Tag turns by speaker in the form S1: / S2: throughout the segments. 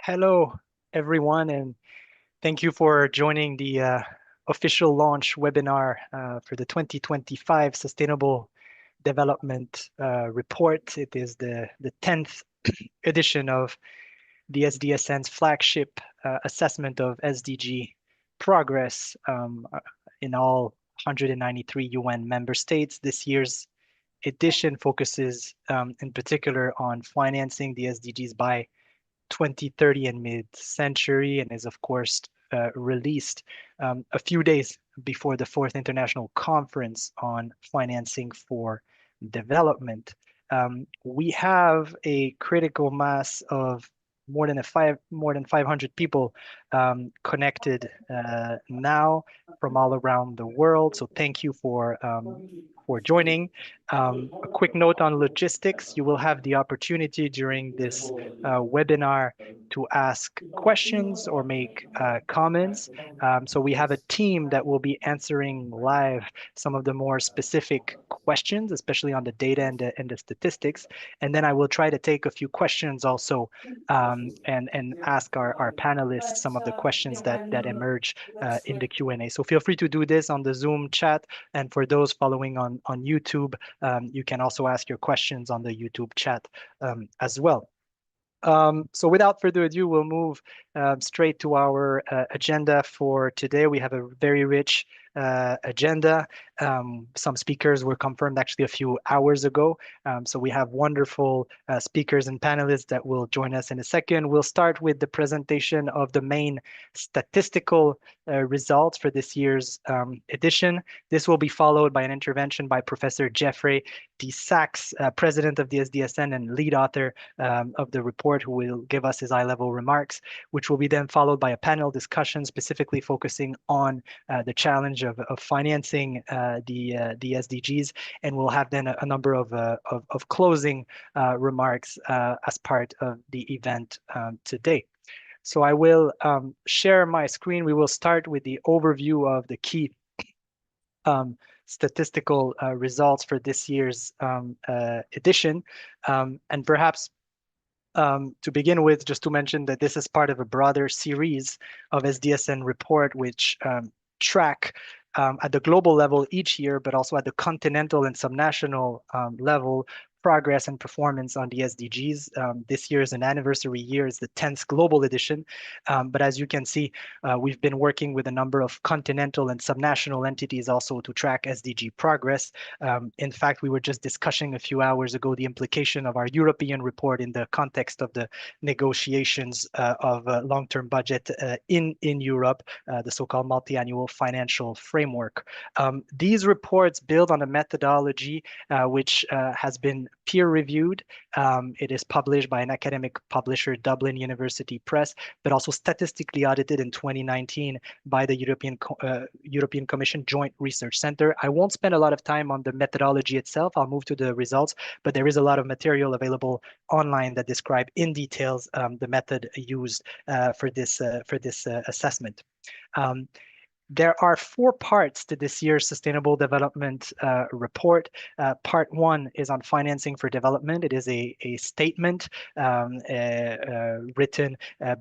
S1: Hello, everyone, and thank you for joining the official launch webinar for the 2025 Sustainable Development Report. It is the 10th edition of the SDSN's flagship assessment of SDG progress in all 193 UN member states. This year's edition focuses in particular on financing the SDGs by 2030 and mid-century, and is of course released a few days before the fourth international conference on financing for development. We have a critical mass of more than 500 people connected now from all around the world. So thank you for joining. A quick note on logistics: you will have the opportunity during this webinar to ask questions or make comments. So we have a team that will be answering live some of the more specific questions, especially on the data and the statistics. And then I will try to take a few questions also and ask our panelists some of the questions that emerge in the Q&A. So feel free to do this on the Zoom chat. And for those following on YouTube, you can also ask your questions on the YouTube chat as well. So without further ado, we'll move straight to our agenda for today. We have a very rich agenda. Some speakers were confirmed actually a few hours ago. So we have wonderful speakers and panelists that will join us in a second. We'll start with the presentation of the main statistical results for this year's edition. This will be followed by an intervention by Professor Jeffrey D. Sachs, president of the SDSN and lead author of the report, who will give us his high-level remarks, which will be then followed by a panel discussion specifically focusing on the challenge of financing the SDGs, and we'll have then a number of closing remarks as part of the event today. So I will share my screen. We will start with the overview of the key statistical results for this year's edition, and perhaps to begin with, just to mention that this is part of a broader series of SDSN report, which track at the global level each year, but also at the continental and subnational level, progress and performance on the SDGs. This year is an anniversary year, it's the 10th global edition. But as you can see, we've been working with a number of continental and subnational entities also to track SDG progress. In fact, we were just discussing a few hours ago the implication of our European report in the context of the negotiations of a long-term budget in Europe, the so-called multi-annual financial framework. These reports build on a methodology which has been peer-reviewed. It is published by an academic publisher, Dublin University Press, but also statistically audited in 2019 by the European Commission Joint Research Center. I won't spend a lot of time on the methodology itself. I'll move to the results, but there is a lot of material available online that describe in details the method used for this assessment. There are 4 parts to this year's Sustainable Development Report. Part 1 is on financing for development. It is a statement written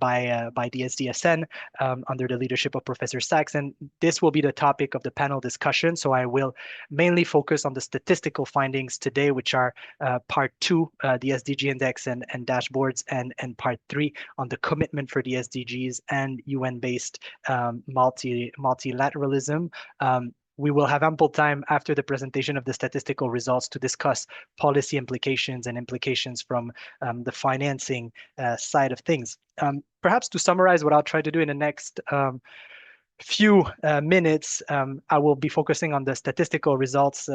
S1: by the SDSN under the leadership of Professor Sachs, and this will be the topic of the panel discussion. So I will mainly focus on the statistical findings today, which are Part 2, the SDG Index and dashboards, and Part 3 on the commitment for the SDGs and UN-based multilateralism. We will have ample time after the presentation of the statistical results to discuss policy implications and implications from the financing side of things. Perhaps to summarize what I'll try to do in the next few minutes, I will be focusing on the statistical results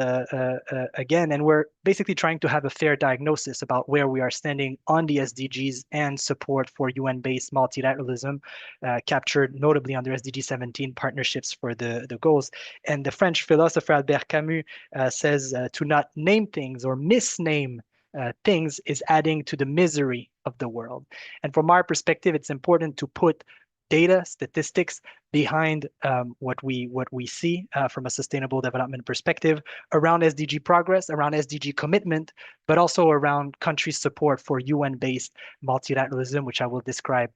S1: again, and we're basically trying to have a fair diagnosis about where we are standing on the SDGs and support for UN-based multilateralism, captured notably under SDG 17 partnerships for the goals. And the French philosopher Albert Camus says to not name things or misname things is adding to the misery of the world. And from our perspective, it's important to put data, statistics behind what we see from a sustainable development perspective around SDG progress, around SDG commitment, but also around country support for UN-based multilateralism, which I will describe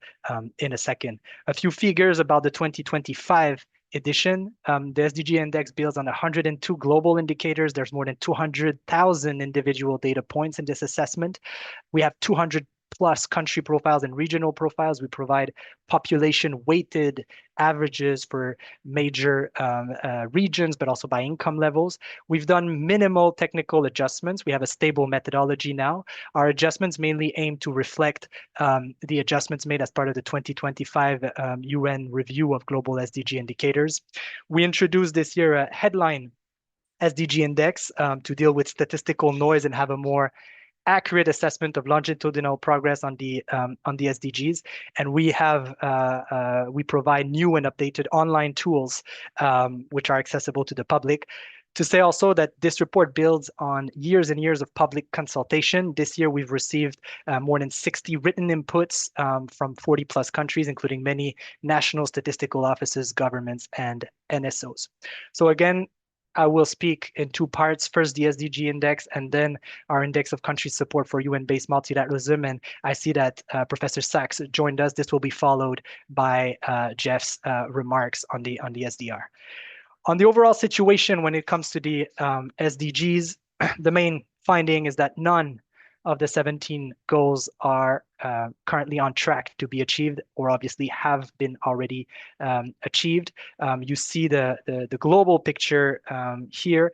S1: in a second. A few figures about the 2025 edition. The SDG index builds on 102 global indicators. There's more than 200,000 individual data points in this assessment. We have 200 plus country profiles and regional profiles. We provide population weighted averages for major regions, but also by income levels. We've done minimal technical adjustments. We have a stable methodology now. Our adjustments mainly aim to reflect the adjustments made as part of the 2025 UN review of global SDG indicators. We introduced this year a headline SDG index to deal with statistical noise and have a more accurate assessment of longitudinal progress on the SDGs, and we provide new and updated online tools which are accessible to the public. To say also that this report builds on years and years of public consultation. This year we've received more than 60 written inputs from 40 plus countries, including many national statistical offices, governments, and NSOs. So again, I will speak in two parts. First, the SDG index, and then our index of country support for UN-based multilateralism. And I see that Professor Sachs joined us. This will be followed by Jeff's remarks on the SDR. On the overall situation when it comes to the SDGs, the main finding is that none of the 17 goals are currently on track to be achieved, or obviously have been already achieved. You see the global picture here.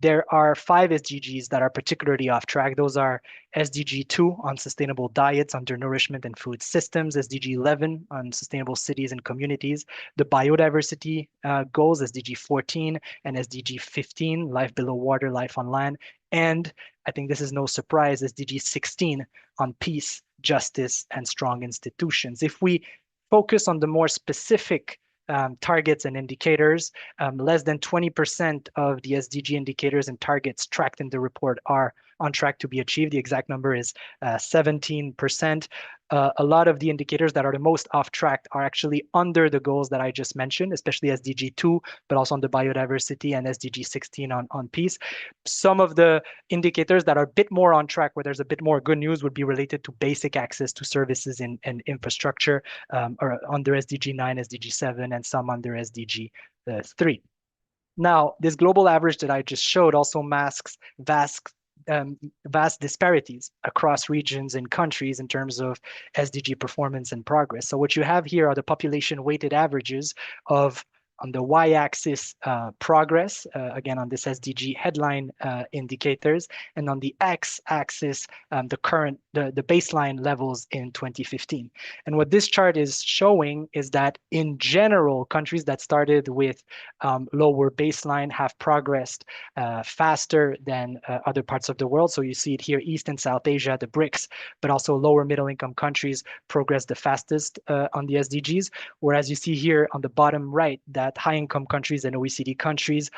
S1: There are 5 SDGs that are particularly off track. Those are SDG 2 on sustainable diets, undernourishment and food systems, SDG 11 on sustainable cities and communities, the biodiversity goals, SDG 14 and SDG 15, life below water, life on land, and I think this is no surprise, SDG 16 on peace, justice, and strong institutions. If we focus on the more specific targets and indicators, less than 20% of the SDG indicators and targets tracked in the report are on track to be achieved. The exact number is 17%. A lot of the indicators that are the most off track are actually under the goals that I just mentioned, especially SDG 2, but also on the biodiversity, and SDG 16 on peace. Some of the indicators that are a bit more on track, where there's a bit more good news, would be related to basic access to services and infrastructure, or under SDG 9, SDG 7, and some under SDG 3. Now, this global average that I just showed also masks vast disparities across regions and countries in terms of SDG performance and progress. So what you have here are the population weighted averages of, on the y-axis, progress, again on this SDG headline indicators, and on the x-axis, the baseline levels in 2015. And what this chart is showing is that in general, countries that started with lower baseline have progressed faster than other parts of the world. So you see it here, East and South Asia, the BRICS, but also lower middle income countries progress the fastest on the SDGs. Whereas you see here on the bottom right that high-income countries and OECD countries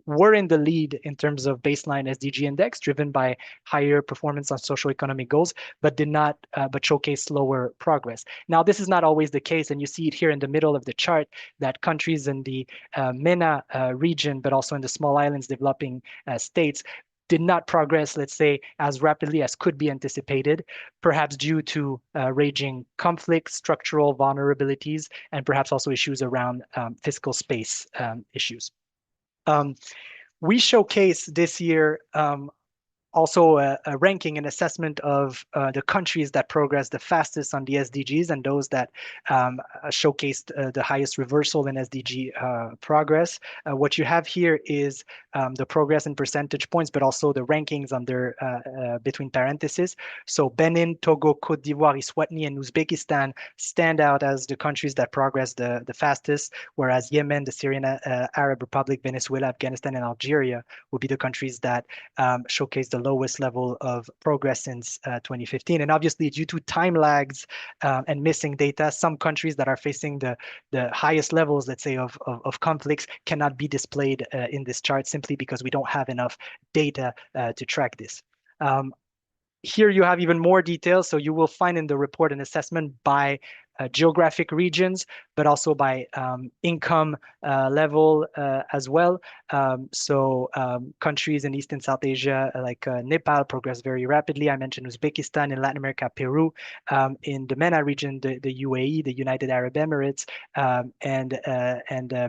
S1: were in the lead in terms of baseline SDG index, driven by higher performance on social economic goals, but did not, but showcased slower progress. Now, this is not always the case, and you see it here in the middle of the chart that countries in the MENA region, but also in the small islands developing states, did not progress, let's say, as rapidly as could be anticipated, perhaps due to raging conflicts, structural vulnerabilities, and perhaps also issues around fiscal space issues. We showcase this year also a ranking and assessment of the countries that progress the fastest on the SDGs and those that showcased the highest reversal in SDG progress. What you have here is the progress in percentage points, but also the rankings under between parentheses. So Benin, Togo, Cote d'Ivoire, Eswatini, and Uzbekistan stand out as the countries that progress the fastest, whereas Yemen, the Syrian Arab Republic, Venezuela, Afghanistan, and Algeria will be the countries that showcase the lowest level of progress since 2015. And obviously, due to time lags and missing data, some countries that are facing the highest levels, let's say, of conflicts cannot be displayed in this chart simply because we don't have enough data to track this. Here you have even more details. So you will find in the report an assessment by geographic regions, but also by income level as well. Countries in East and South Asia like Nepal progress very rapidly. I mentioned Uzbekistan. In Latin America, Peru. In the MENA region, the UAE, the United Arab Emirates, and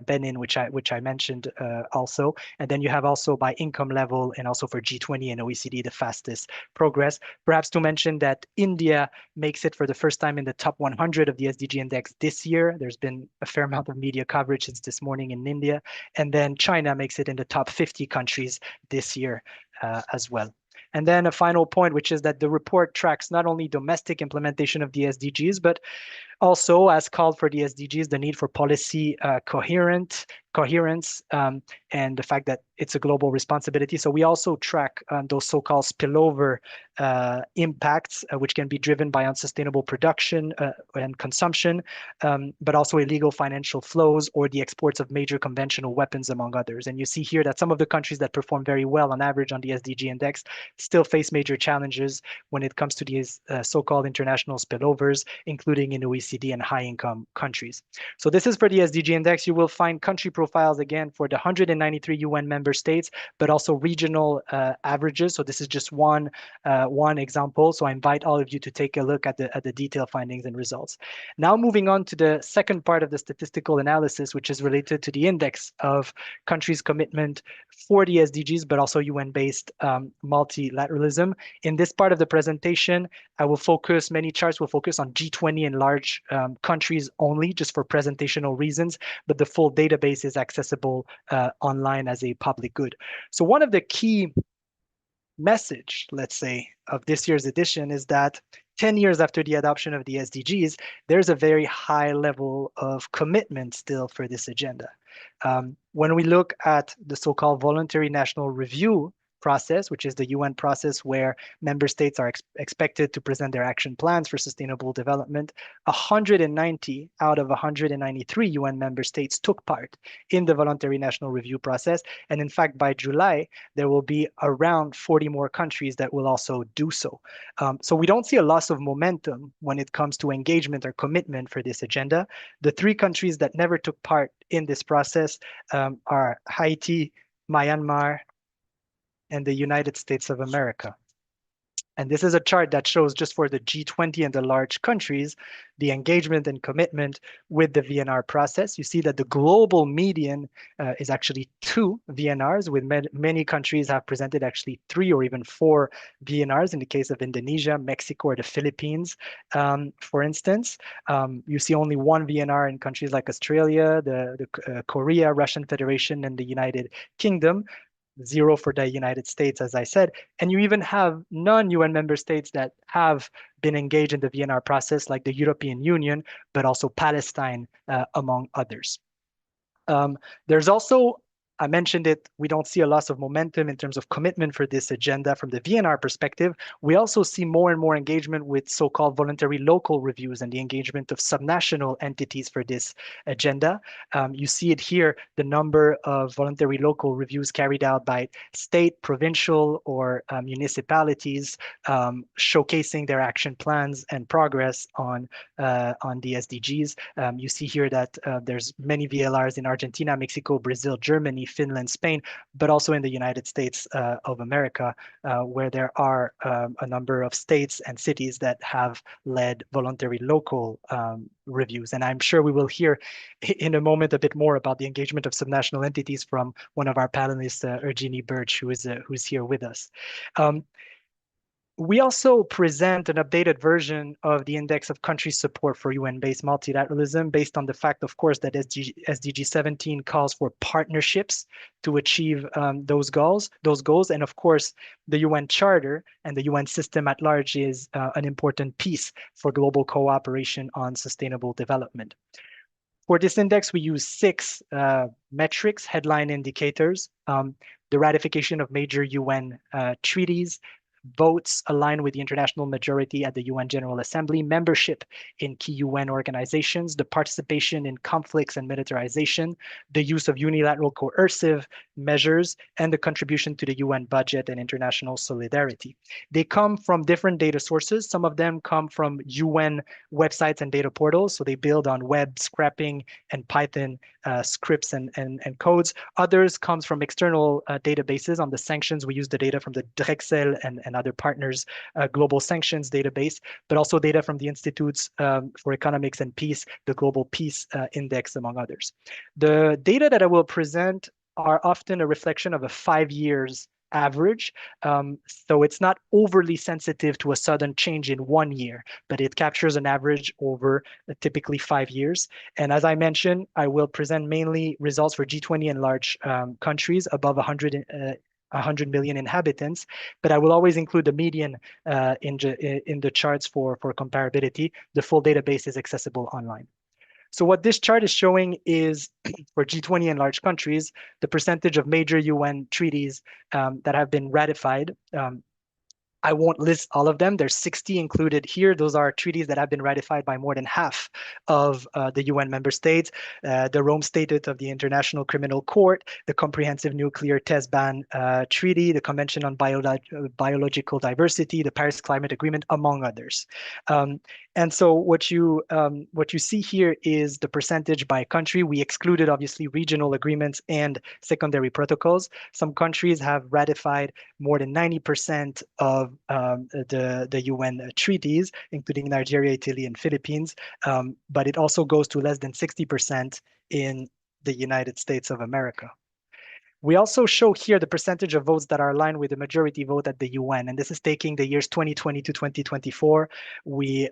S1: Benin, which I mentioned also. And then you have also by income level, and also for G20 and OECD, the fastest progress. Perhaps to mention that India makes it for the first time in the top 100 of the SDG index this year. There's been a fair amount of media coverage since this morning in India. And then China makes it in the top 50 countries this year as well. And then a final point, which is that the report tracks not only domestic implementation of the SDGs, but also, as called for the SDGs, the need for policy coherence, and the fact that it's a global responsibility. So we also track those so-called spillover impacts, which can be driven by unsustainable production and consumption, but also illegal financial flows or the exports of major conventional weapons, among others. And you see here that some of the countries that perform very well on average on the SDG index still face major challenges when it comes to these so-called international spillovers, including in OECD and high-income countries. So this is for the SDG index. You will find country profiles again for the 193 UN member states, but also regional averages. So this is just one example. So I invite all of you to take a look at the detailed findings and results. Now moving on to the second part of the statistical analysis, which is related to the index of countries' commitment for the SDGs, but also UN-based multilateralism. In this part of the presentation, many charts will focus on G20 and large countries only, just for presentational reasons, but the full database is accessible online as a public good. So one of the key message, let's say, of this year's edition is that 10 years after the adoption of the SDGs, there's a very high level of commitment still for this agenda. When we look at the so-called voluntary national review process, which is the UN process where member states are expected to present their action plans for sustainable development, 190 out of 193 UN member states took part in the voluntary national review process. And in fact, by July, there will be around 40 more countries that will also do so. So we don't see a loss of momentum when it comes to engagement or commitment for this agenda. The three countries that never took part in this process are Haiti, Myanmar, and the United States of America. And this is a chart that shows just for the G20 and the large countries, the engagement and commitment with the VNR process. You see that the global median is actually 2 VNRs, with many countries have presented actually 3 or even 4 VNRs in the case of Indonesia, Mexico, or the Philippines, for instance. You see only 1 VNR in countries like Australia, Korea, Russian Federation, and the United Kingdom. 0 for the United States, as I said, and you even have non-UN member states that have been engaged in the VNR process, like the European Union, but also Palestine, among others. There's also, I mentioned it, we don't see a loss of momentum in terms of commitment for this agenda from the VNR perspective. We also see more and more engagement with so-called voluntary local reviews and the engagement of subnational entities for this agenda. You see it here, the number of voluntary local reviews carried out by state, provincial, or municipalities, showcasing their action plans and progress on the SDGs. You see here that there's many VLRs in Argentina, Mexico, Brazil, Germany, Finland, Spain, but also in the United States of America, where there are a number of states and cities that have led voluntary local reviews. And I'm sure we will hear in a moment a bit more about the engagement of subnational entities from one of our panelists, Eugenie Birch, who's here with us. We also present an updated version of the index of country support for UN-based multilateralism based on the fact, of course, that SDG 17 calls for partnerships to achieve those goals. And of course, the UN Charter and the UN system at large is an important piece for global cooperation on sustainable development. For this index, we use 6 metrics, headline indicators: the ratification of major UN treaties, votes aligned with the international majority at the UN General Assembly, membership in key UN organizations, the participation in conflicts and militarization, the use of unilateral coercive measures, and the contribution to the UN budget and international solidarity. They come from different data sources. Some of them come from UN websites and data portals, so they build on web scraping and Python scripts and codes. Others comes from external databases. On the sanctions, we use the data from the Drexel and other partners global sanctions database, but also data from the Institutes for Economics and Peace, the Global Peace Index, among others. The data that I will present are often a reflection of a 5 years average. So it's not overly sensitive to a sudden change in 1 year, but it captures an average over typically 5 years. And as I mentioned, I will present mainly results for G20 and large countries above 100 million inhabitants, but I will always include the median in the charts for comparability. The full database is accessible online. So what this chart is showing is for G20 and large countries, the percentage of major UN treaties that have been ratified. I won't list all of them. There's 60 included here. Those are treaties that have been ratified by more than half of the UN member states. The Rome Statute of the International Criminal Court, the Comprehensive Nuclear Test Ban Treaty, the Convention on Biological Diversity, the Paris Climate Agreement, among others. And so what you see here is the percentage by country. We excluded obviously regional agreements and secondary protocols. Some countries have ratified more than 90% of the UN treaties, including Nigeria, Italy, and Philippines. But it also goes to less than 60% in the United States of America. We also show here the percentage of votes that are aligned with the majority vote at the UN, and this is taking the years 2020 to 2024. We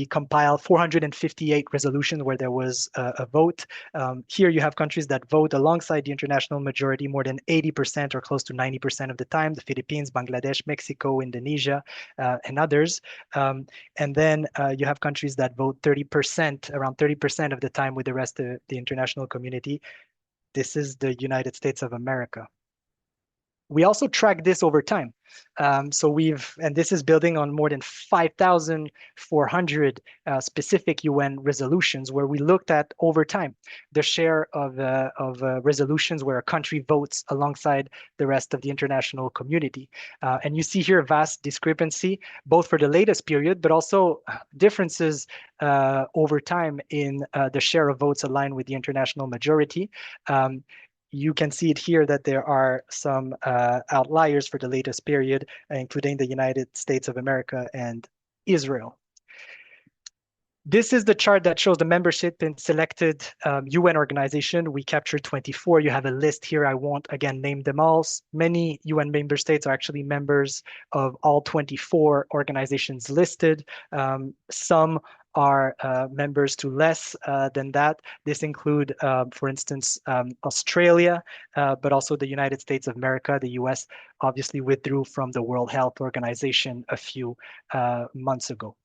S1: compiled 458 resolutions where there was a vote. Here you have countries that vote alongside the international majority more than 80% or close to 90% of the time, the Philippines, Bangladesh, Mexico, Indonesia, and others. And then you have countries that vote 30%, around 30% of the time with the rest of the international community. This is the United States of America. We also track this over time. And this is building on more than 5,400 specific UN resolutions where we looked at over time the share of resolutions where a country votes alongside the rest of the international community. And you see here a vast discrepancy, both for the latest period, but also differences over time in the share of votes aligned with the international majority. You can see it here that there are some outliers for the latest period, including the United States of America and Israel. This is the chart that shows the membership in selected UN organization. We captured 24. You have a list here. I won't, again, name them all. Many UN member states are actually members of all 24 organizations listed. Some are members to less than that. This include, for instance, Australia, but also the United States of America. The US obviously withdrew from the World Health Organization a few months ago.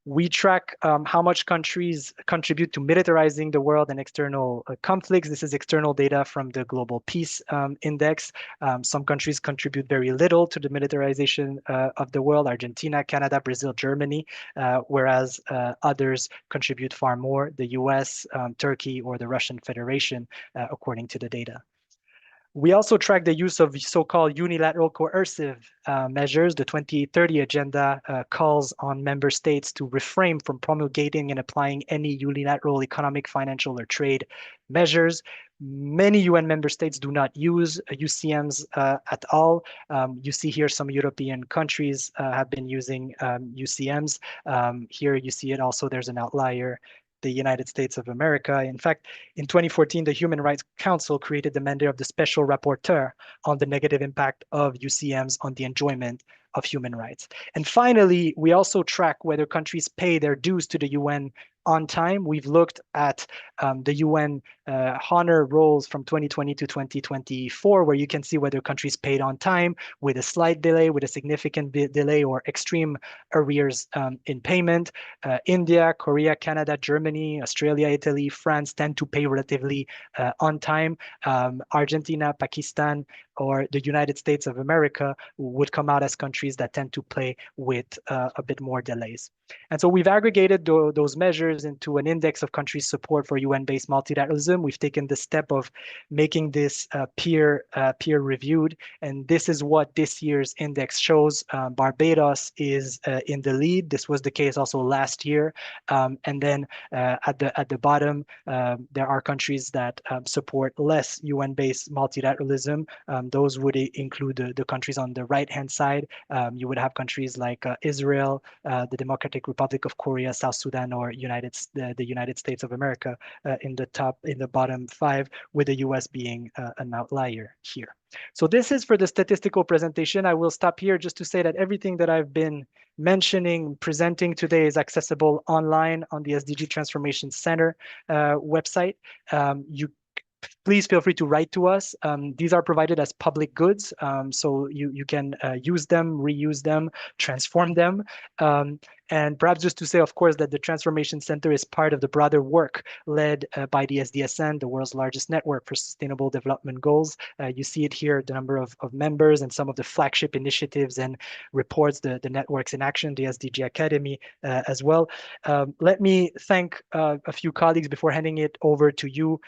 S1: We track how much countries contribute to militarizing the world and external conflicts. This is external data from the Global Peace Index. Some countries contribute very little to the militarization of the world: Argentina, Canada, Brazil, Germany, whereas others contribute far more: the US, Turkey, or the Russian Federation, according to the data. We also track the use of so-called unilateral coercive measures. The 2030 Agenda calls on member states to refrain from promulgating and applying any unilateral economic, financial, or trade measures. Many UN member states do not use UCMs at all. You see here some European countries have been using UCMs. Here you see it also, there's an outlier, the United States of America. In fact, in 2014, the Human Rights Council created the mandate of the Special Rapporteur on the negative impact of UCMs on the enjoyment of human rights. And finally, we also track whether countries pay their dues to the UN on time. We've looked at the UN honor rolls from 2020 to 2024, where you can see whether countries paid on time, with a slight delay, with a significant delay, or extreme arrears in payment. India, Korea, Canada, Germany, Australia, Italy, France tend to pay relatively on time. Argentina, Pakistan, or the United States of America would come out as countries that tend to play with a bit more delays. And so we've aggregated those measures into an index of countries' support for UN-based multilateralism. We've taken the step of making this peer reviewed, and this is what this year's index shows. Barbados is in the lead. This was the case also last year. And then at the bottom, there are countries that support less UN-based multilateralism. Those would include the countries on the right-hand side. You would have countries like Israel, the Democratic Republic of Korea, South Sudan, or the United States of America in the bottom five, with the US being an outlier here. So this is for the statistical presentation. I will stop here just to say that everything that I've been mentioning, presenting today is accessible online on the SDG Transformation Center website. Please feel free to write to us. These are provided as public goods, so you can use them, reuse them, transform them. And perhaps just to say, of course, that the Transformation Center is part of the broader work led by the SDSN, the world's largest network for sustainable development goals. You see it here, the number of members and some of the flagship initiatives and reports, the networks in action, the SDG Academy as well. Let me thank a few colleagues before handing it over to you,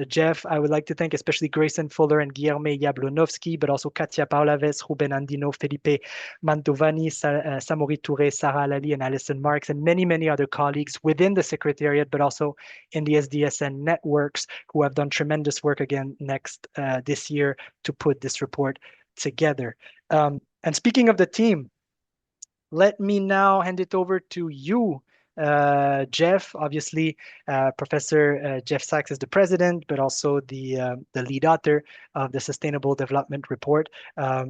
S1: Jeff. I would like to thank especially Grayson Fuller and Guilherme Jablonowski, but also Katia Paulaves, Ruben Andino, Felipe Mantovani, Samori Touré, Sarah Alali, and Alison Marks, and many, many other colleagues within the Secretariat, but also in the SDSN networks, who have done tremendous work again this year to put this report together. And speaking of the team, let me now hand it over to you, Jeff. Obviously, Professor Jeff Sachs is the president, but also the lead author of the Sustainable Development Report.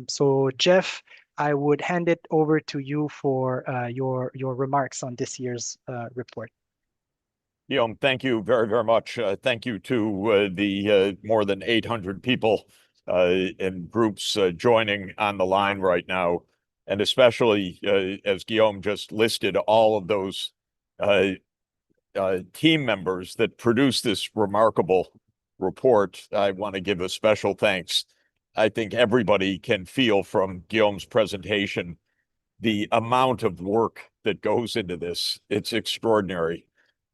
S1: So, Jeff, I would hand it over to you for your remarks on this year's report.
S2: Guillaume, thank you very, very much. Thank you to the more than 800 people and groups joining on the line right now, and especially, as Guillaume just listed, all of those team members that produced this remarkable report. I want to give a special thanks. I think everybody can feel from Guillaume's presentation the amount of work that goes into this. It's extraordinary.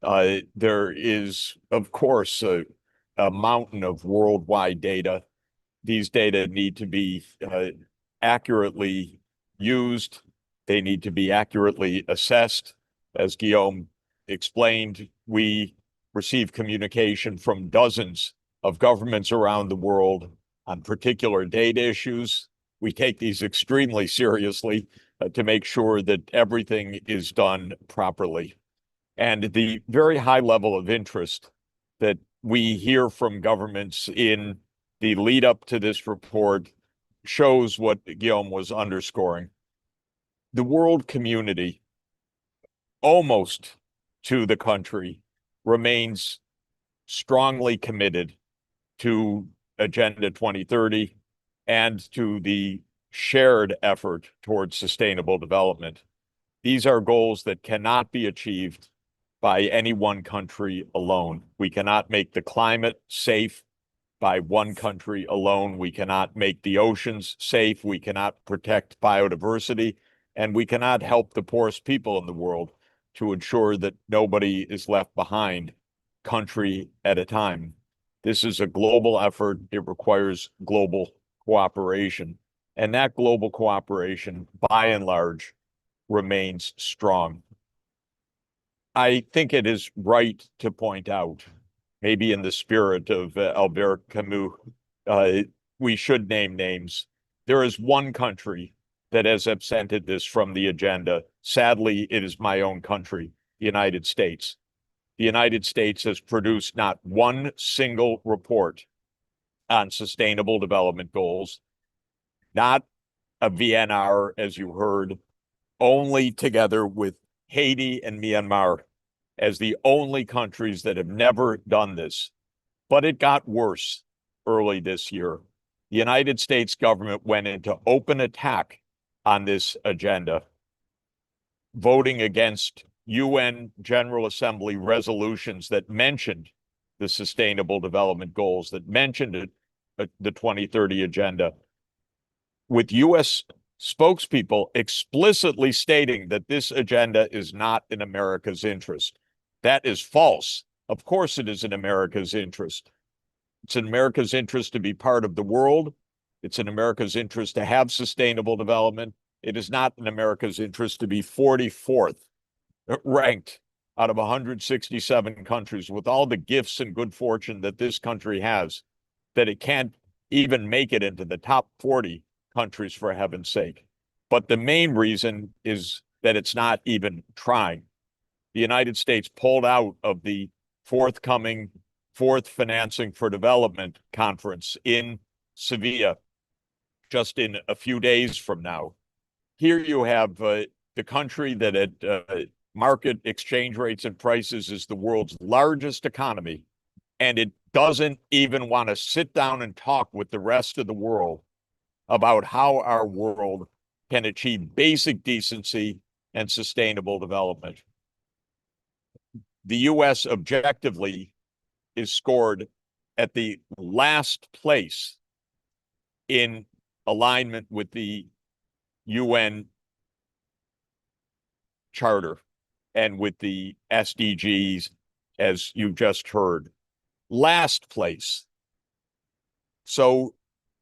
S2: There is, of course, a mountain of worldwide data. These data need to be accurately used. They need to be accurately assessed. As Guillaume explained, we receive communication from dozens of governments around the world on particular data issues. We take these extremely seriously to make sure that everything is done properly. And the very high level of interest that we hear from governments in the lead up to this report shows what Guillaume was underscoring. The world community, almost to the country, remains strongly committed to Agenda 2030 and to the shared effort towards sustainable development. These are goals that cannot be achieved by any one country alone. We cannot make the climate safe by one country alone. We cannot make the oceans safe. We cannot protect biodiversity, and we cannot help the poorest people in the world to ensure that nobody is left behind, country at a time. This is a global effort. It requires global cooperation. And that global cooperation, by and large, remains strong. I think it is right to point out, maybe in the spirit of Albert Camus, we should name names. There is one country that has absented this from the agenda. Sadly, it is my own country, the United States. The United States has produced not one single report on sustainable development goals, not a VNR, as you heard, only together with Haiti and Myanmar as the only countries that have never done this. But it got worse early this year. The United States government went into open attack on this agenda, voting against UN General Assembly resolutions that mentioned the Sustainable Development Goals, that mentioned the 2030 agenda, with U.S. spokespeople explicitly stating that this agenda is not in America's interest. That is false. Of course it is in America's interest. It's in America's interest to be part of the world. It's in America's interest to have sustainable development. It is not in America's interest to be 44th ranked out of 167 countries with all the gifts and good fortune that this country has, that it can't even make it into the top 40 countries, for heaven's sake. But the main reason is that it's not even trying. The United States pulled out of the forthcoming Fourth Financing for Development conference in Sevilla just in a few days from now. Here you have the country that at market exchange rates and prices is the world's largest economy, and it doesn't even want to sit down and talk with the rest of the world about how our world can achieve basic decency and sustainable development. The U.S. objectively is scored at the last place in alignment with the UN Charter and with the SDGs, as you just heard. Last place. So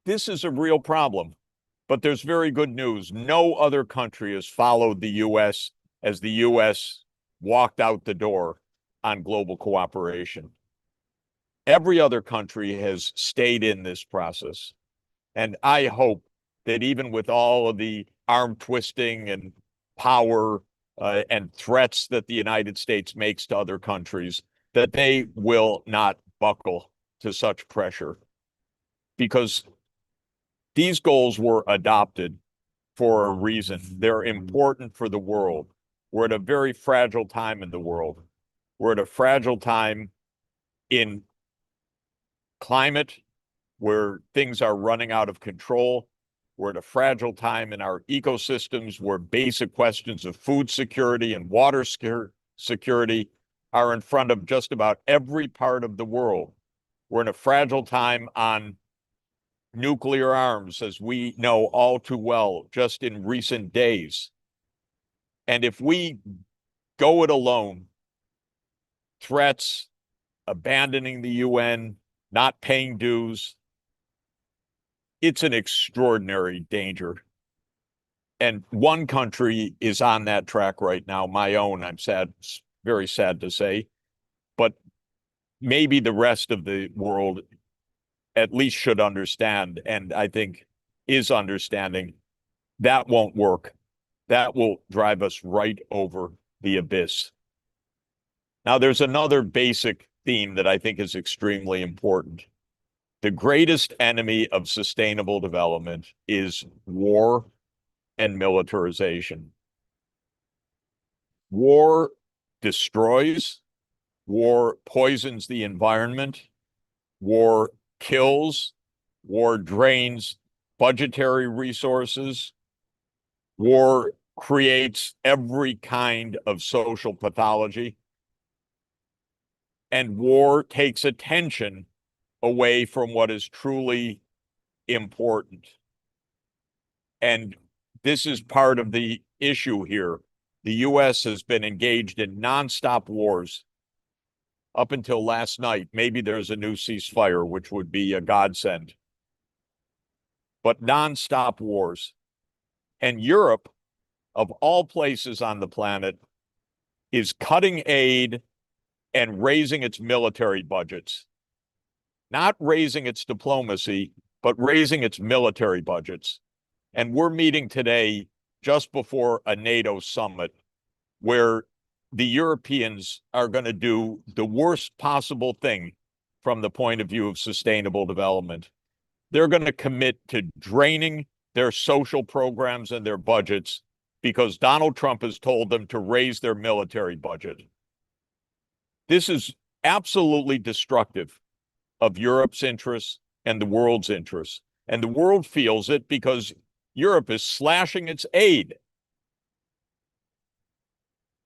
S2: this is a real problem, but there's very good news. No other country has followed the U.S. as the U.S. walked out the door on global cooperation. Every other country has stayed in this process. And I hope that even with all of the arm twisting and power and threats that the United States makes to other countries, that they will not buckle to such pressure, because these goals were adopted for a reason. They're important for the world. We're at a very fragile time in the world. We're at a fragile time in climate where things are running out of control. We're at a fragile time in our ecosystems where basic questions of food security and water security are in front of just about every part of the world. We're in a fragile time on nuclear arms, as we know all too well just in recent days. And if we go it alone, threats, abandoning the UN, not paying dues, it's an extraordinary danger. And one country is on that track right now, my own, I'm sad, very sad to say, but maybe the rest of the world at least should understand, and I think is understanding, that won't work. That will drive us right over the abyss. Now, there's another basic theme that I think is extremely important. The greatest enemy of sustainable development is war and militarization. War destroys, war poisons the environment, war kills, war drains budgetary resources, war creates every kind of social pathology, and war takes attention away from what is truly important. And this is part of the issue here. The U.S. has been engaged in nonstop wars up until last night. Maybe there's a new ceasefire, which would be a godsend. But nonstop wars. And Europe, of all places on the planet, is cutting aid and raising its military budgets. Not raising its diplomacy, but raising its military budgets. And we're meeting today just before a NATO summit where the Europeans are going to do the worst possible thing from the point of view of sustainable development. They're going to commit to draining their social programs and their budgets because Donald Trump has told them to raise their military budget. This is absolutely destructive of Europe's interests and the world's interests. And the world feels it because Europe is slashing its aid,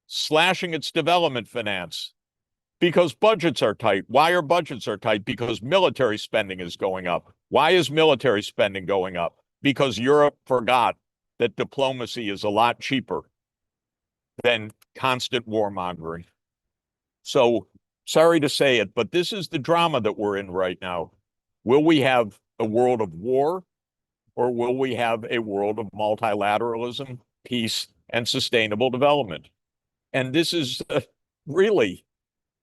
S2: slashing its development finance because budgets are tight. Why are budgets are tight? Because military spending is going up. Why is military spending going up? Because Europe forgot that diplomacy is a lot cheaper than constant warmongering. So sorry to say it, but this is the drama that we're in right now. Will we have a world of war, or will we have a world of multilateralism, peace, and sustainable development? And this is really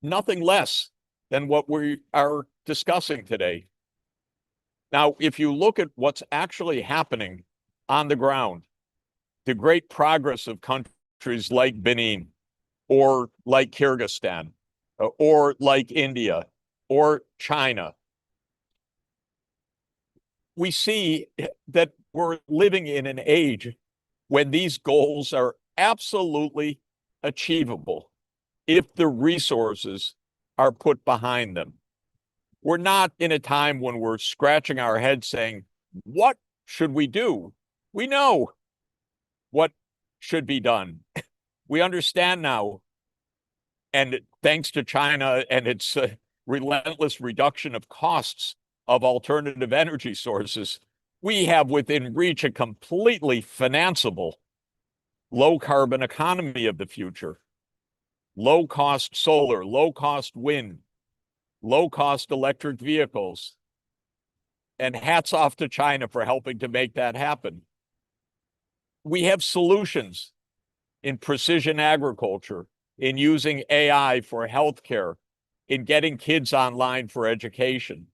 S2: nothing less than what we are discussing today. Now, if you look at what's actually happening on the ground, the great progress of countries like Benin, or like Kyrgyzstan, or like India, or China, we see that we're living in an age when these goals are absolutely achievable if the resources are put behind them. We're not in a time when we're scratching our heads saying, what should we do? We know what should be done. We understand now, and thanks to China and its relentless reduction of costs of alternative energy sources, we have within reach a completely financeable, low-carbon economy of the future. Low-cost solar, low-cost wind, low-cost electric vehicles. And hats off to China for helping to make that happen. We have solutions in precision agriculture, in using AI for healthcare, in getting kids online for education.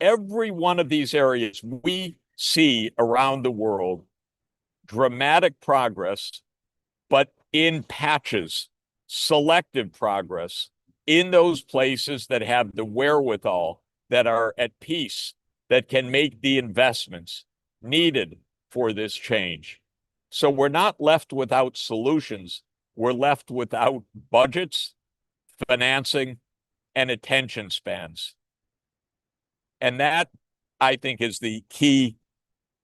S2: Every one of these areas we see around the world dramatic progress, but in patches, selective progress in those places that have the wherewithal, that are at peace, that can make the investments needed for this change. So we're not left without solutions. We're left without budgets, financing, and attention spans. And that, I think, is the key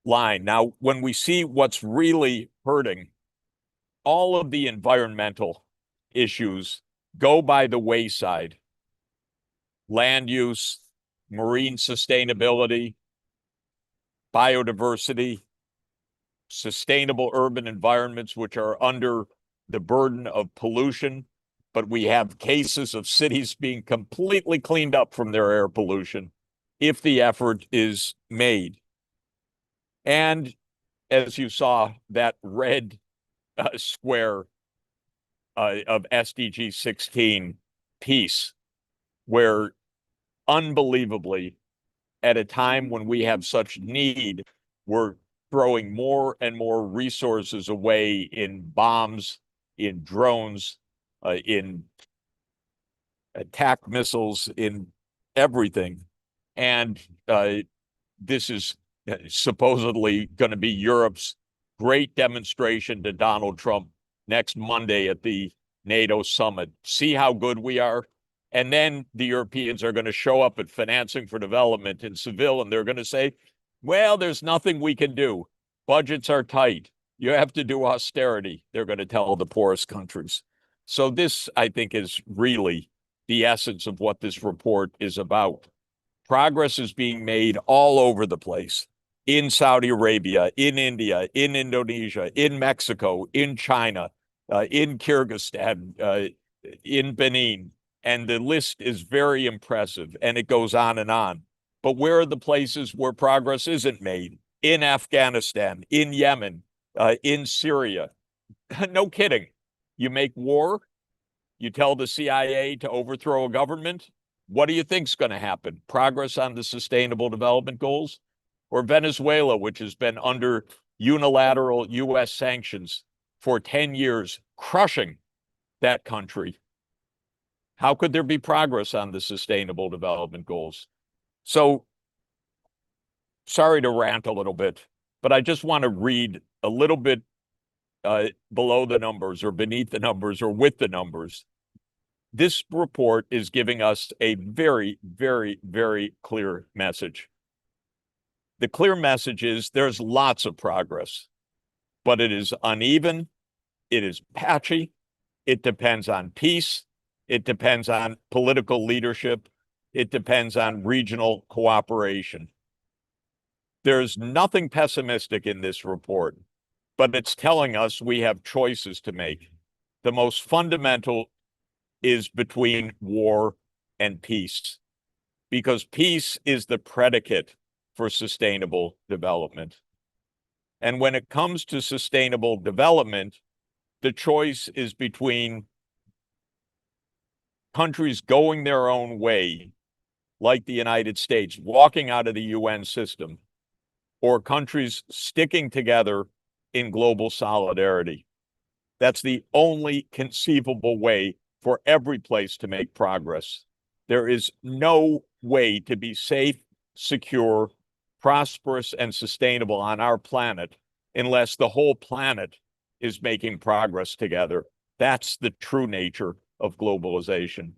S2: line. Now, when we see what's really hurting, all of the environmental issues go by the wayside. Land use, marine sustainability, biodiversity, sustainable urban environments, which are under the burden of pollution, but we have cases of cities being completely cleaned up from their air pollution if the effort is made. And as you saw, that red square of SDG 16 piece, where unbelievably, at a time when we have such need, we're throwing more and more resources away in bombs, in drones, in attack missiles, in everything. And this is supposedly going to be Europe's great demonstration to Donald Trump next Monday at the NATO summit. See how good we are? And then the Europeans are going to show up at Financing for Development in Seville, and they're going to say, well, there's nothing we can do. Budgets are tight. You have to do austerity, they're going to tell the poorest countries. So this, I think, is really the essence of what this report is about. Progress is being made all over the place, in Saudi Arabia, in India, in Indonesia, in Mexico, in China, in Kyrgyzstan, in Benin. And the list is very impressive, and it goes on and on. But where are the places where progress isn't made? In Afghanistan, in Yemen, in Syria. No kidding. You make war, you tell the CIA to overthrow a government. What do you think's going to happen? Progress on the Sustainable Development Goals? Or Venezuela, which has been under unilateral U.S. sanctions for 10 years, crushing that country. How could there be progress on the Sustainable Development Goals? So, sorry to rant a little bit, but I just want to read a little bit below the numbers, or beneath the numbers, or with the numbers. this report is giving us a very, very, very clear message. The clear message is there's lots of progress, but it is uneven, it is patchy, it depends on peace, it depends on political leadership, it depends on regional cooperation. There's nothing pessimistic in this report, but it's telling us we have choices to make. The most fundamental is between war and peace, because peace is the predicate for sustainable development. And when it comes to sustainable development, the choice is between countries going their own way, like the United States, walking out of the UN system, or countries sticking together in global solidarity. That's the only conceivable way for every place to make progress. There is no way to be safe, secure, prosperous, and sustainable on our planet unless the whole planet is making progress together. That's the true nature of globalization.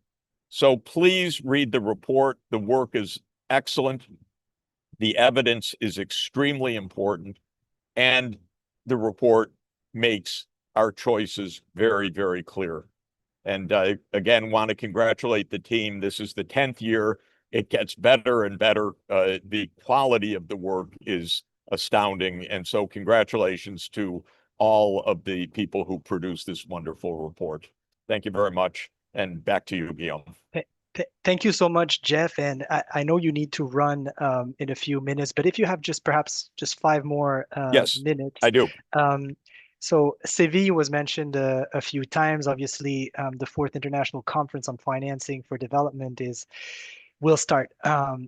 S2: So please read the report. The work is excellent. The evidence is extremely important. And the report makes our choices very, very clear. And I, again, want to congratulate the team. This is the 10th year. It gets better and better. The quality of the work is astounding. And so congratulations to all of the people who produced this wonderful report. Thank you very much. And back to you, Guillaume.
S1: Thank you so much, Jeff. And I know you need to run in a few minutes, but if you have perhaps just 5 more
S2: Yes,
S1: minutes.
S2: I do.
S1: So Seville was mentioned a few times. Obviously, the 4th International Conference on Financing for Development will start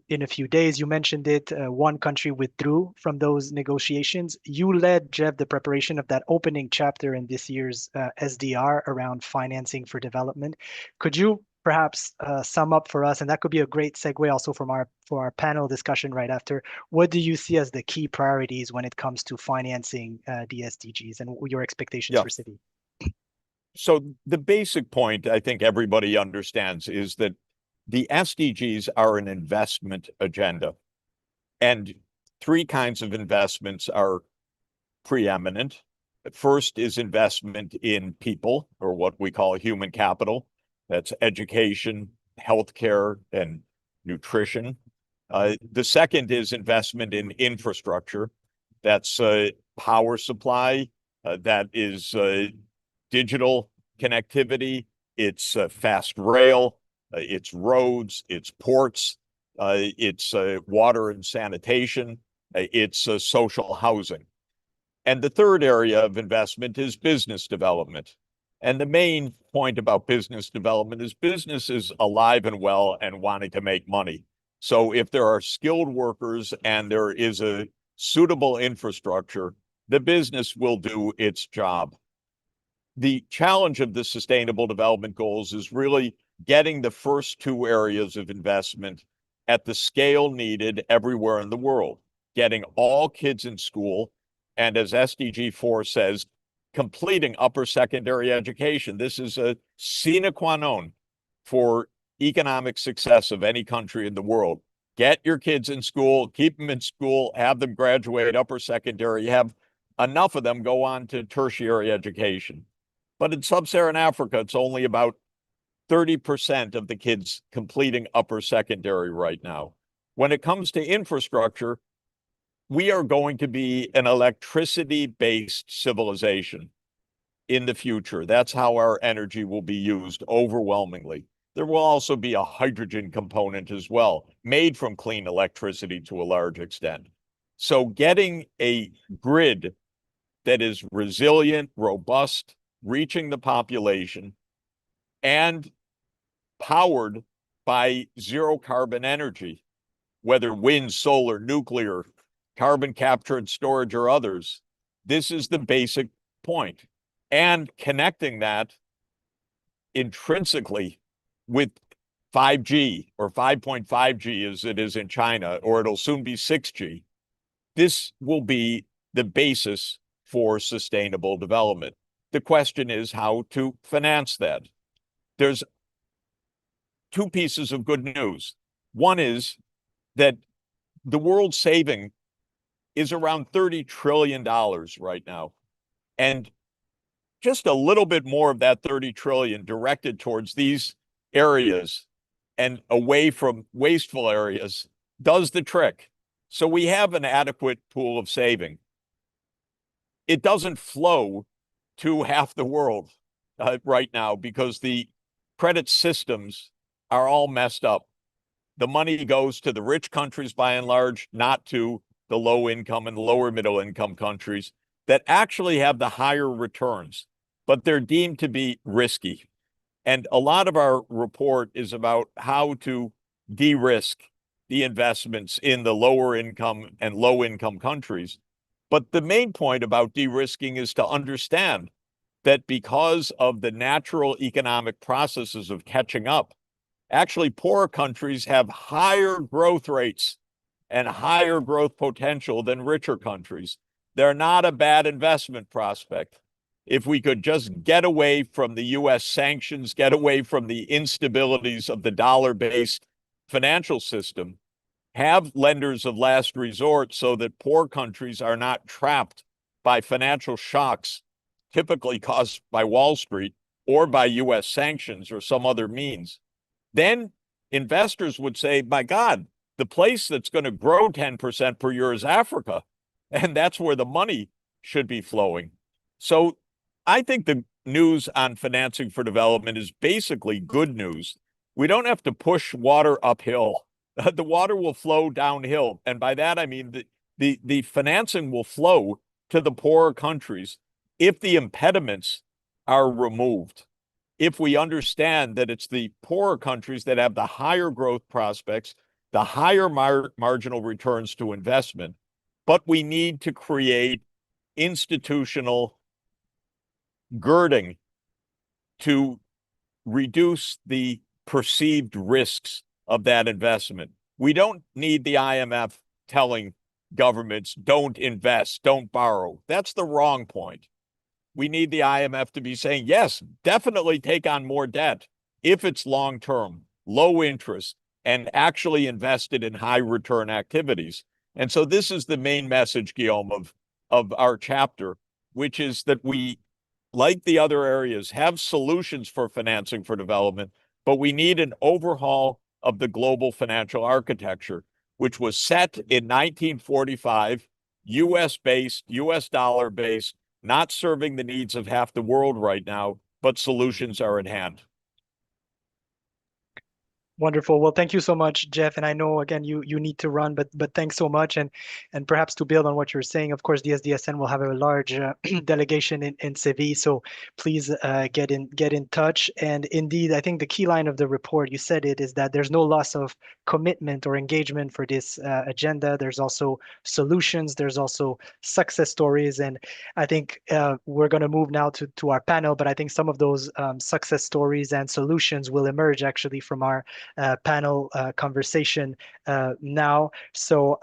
S1: in a few days. You mentioned it. One country withdrew from those negotiations. You led, Jeff, the preparation of that opening chapter in this year's SDR around financing for development. Could you perhaps sum up for us, and that could be a great segue also for our panel discussion right after. What do you see as the key priorities when it comes to financing the SDGs and your expectations for Seville?
S2: So the basic point I think everybody understands is that the SDGs are an investment agenda. And 3 kinds of investments are preeminent. First is investment in people, or what we call human capital. That's education, healthcare, and nutrition. The second is investment in infrastructure. That's power supply, that is digital connectivity, it's fast rail, it's roads, it's ports, it's water and sanitation, it's social housing. And the third area of investment is business development. And the main point about business development is business is alive and well and wanting to make money. So if there are skilled workers and there is a suitable infrastructure, the business will do its job. The challenge of the Sustainable Development Goals is really getting the first 2 areas of investment at the scale needed everywhere in the world, getting all kids in school, and as SDG 4 says, completing upper secondary education. This is a sine qua non for economic success of any country in the world. Get your kids in school, keep them in school, have them graduate upper secondary, have enough of them go on to tertiary education. But in sub-Saharan Africa, it's only about 30% of the kids completing upper secondary right now. When it comes to infrastructure, we are going to be an electricity-based civilization in the future. That's how our energy will be used overwhelmingly. There will also be a hydrogen component as well, made from clean electricity to a large extent. So getting a grid that is resilient, robust, reaching the population, and powered by zero carbon energy, whether wind, solar, nuclear, carbon capture and storage, or others. This is the basic point. And connecting that intrinsically with 5G or 5.5G as it is in China, or it'll soon be 6G. This will be the basis for sustainable development. The question is how to finance that. There's two pieces of good news. One is that the world saving is around $30 trillion right now. And just a little bit more of that 30 trillion directed towards these areas and away from wasteful areas does the trick. So we have an adequate pool of saving. It doesn't flow to half the world right now because the credit systems are all messed up. The money goes to the rich countries by and large, not to the low income and lower middle income countries that actually have the higher returns, but they're deemed to be risky. And a lot of our report is about how to de-risk the investments in the lower income and low income countries. But the main point about de-risking is to understand that because of the natural economic processes of catching up, actually poorer countries have higher growth rates and higher growth potential than richer countries. They're not a bad investment prospect. If we could just get away from the US sanctions, get away from the instabilities of the dollar-based financial system, have lenders of last resort so that poor countries are not trapped by financial shocks, typically caused by Wall Street or by US sanctions or some other means, then investors would say, my God, the place that's going to grow 10% per year is Africa. And that's where the money should be flowing. So I think the news on financing for development is basically good news. We don't have to push water uphill. The water will flow downhill. And by that, I mean the financing will flow to the poorer countries if the impediments are removed. If we understand that it's the poorer countries that have the higher growth prospects, the higher marginal returns to investment, but we need to create institutional girding to reduce the perceived risks of that investment. We don't need the IMF telling governments, don't invest, don't borrow. That's the wrong point. We need the IMF to be saying, yes, definitely take on more debt if it's long-term, low interest, and actually invested in high return activities. And so this is the main message, Guillaume, of our chapter, which is that we, like the other areas, have solutions for financing for development, but we need an overhaul of the global financial architecture, which was set in 1945, US-based, US dollar-based, not serving the needs of half the world right now, but solutions are in hand.
S1: Wonderful. Well, thank you so much, Jeff. And I know again you need to run, but thanks so much. And perhaps to build on what you're saying, of course, the SDSN will have a large delegation in Seville. So please get in touch. And indeed, I think the key line of the report, you said it, is that there's no loss of commitment or engagement for this agenda. There's also solutions. There's also success stories. And I think we're going to move now to our panel. But I think some of those success stories and solutions will emerge actually from our panel conversation now. So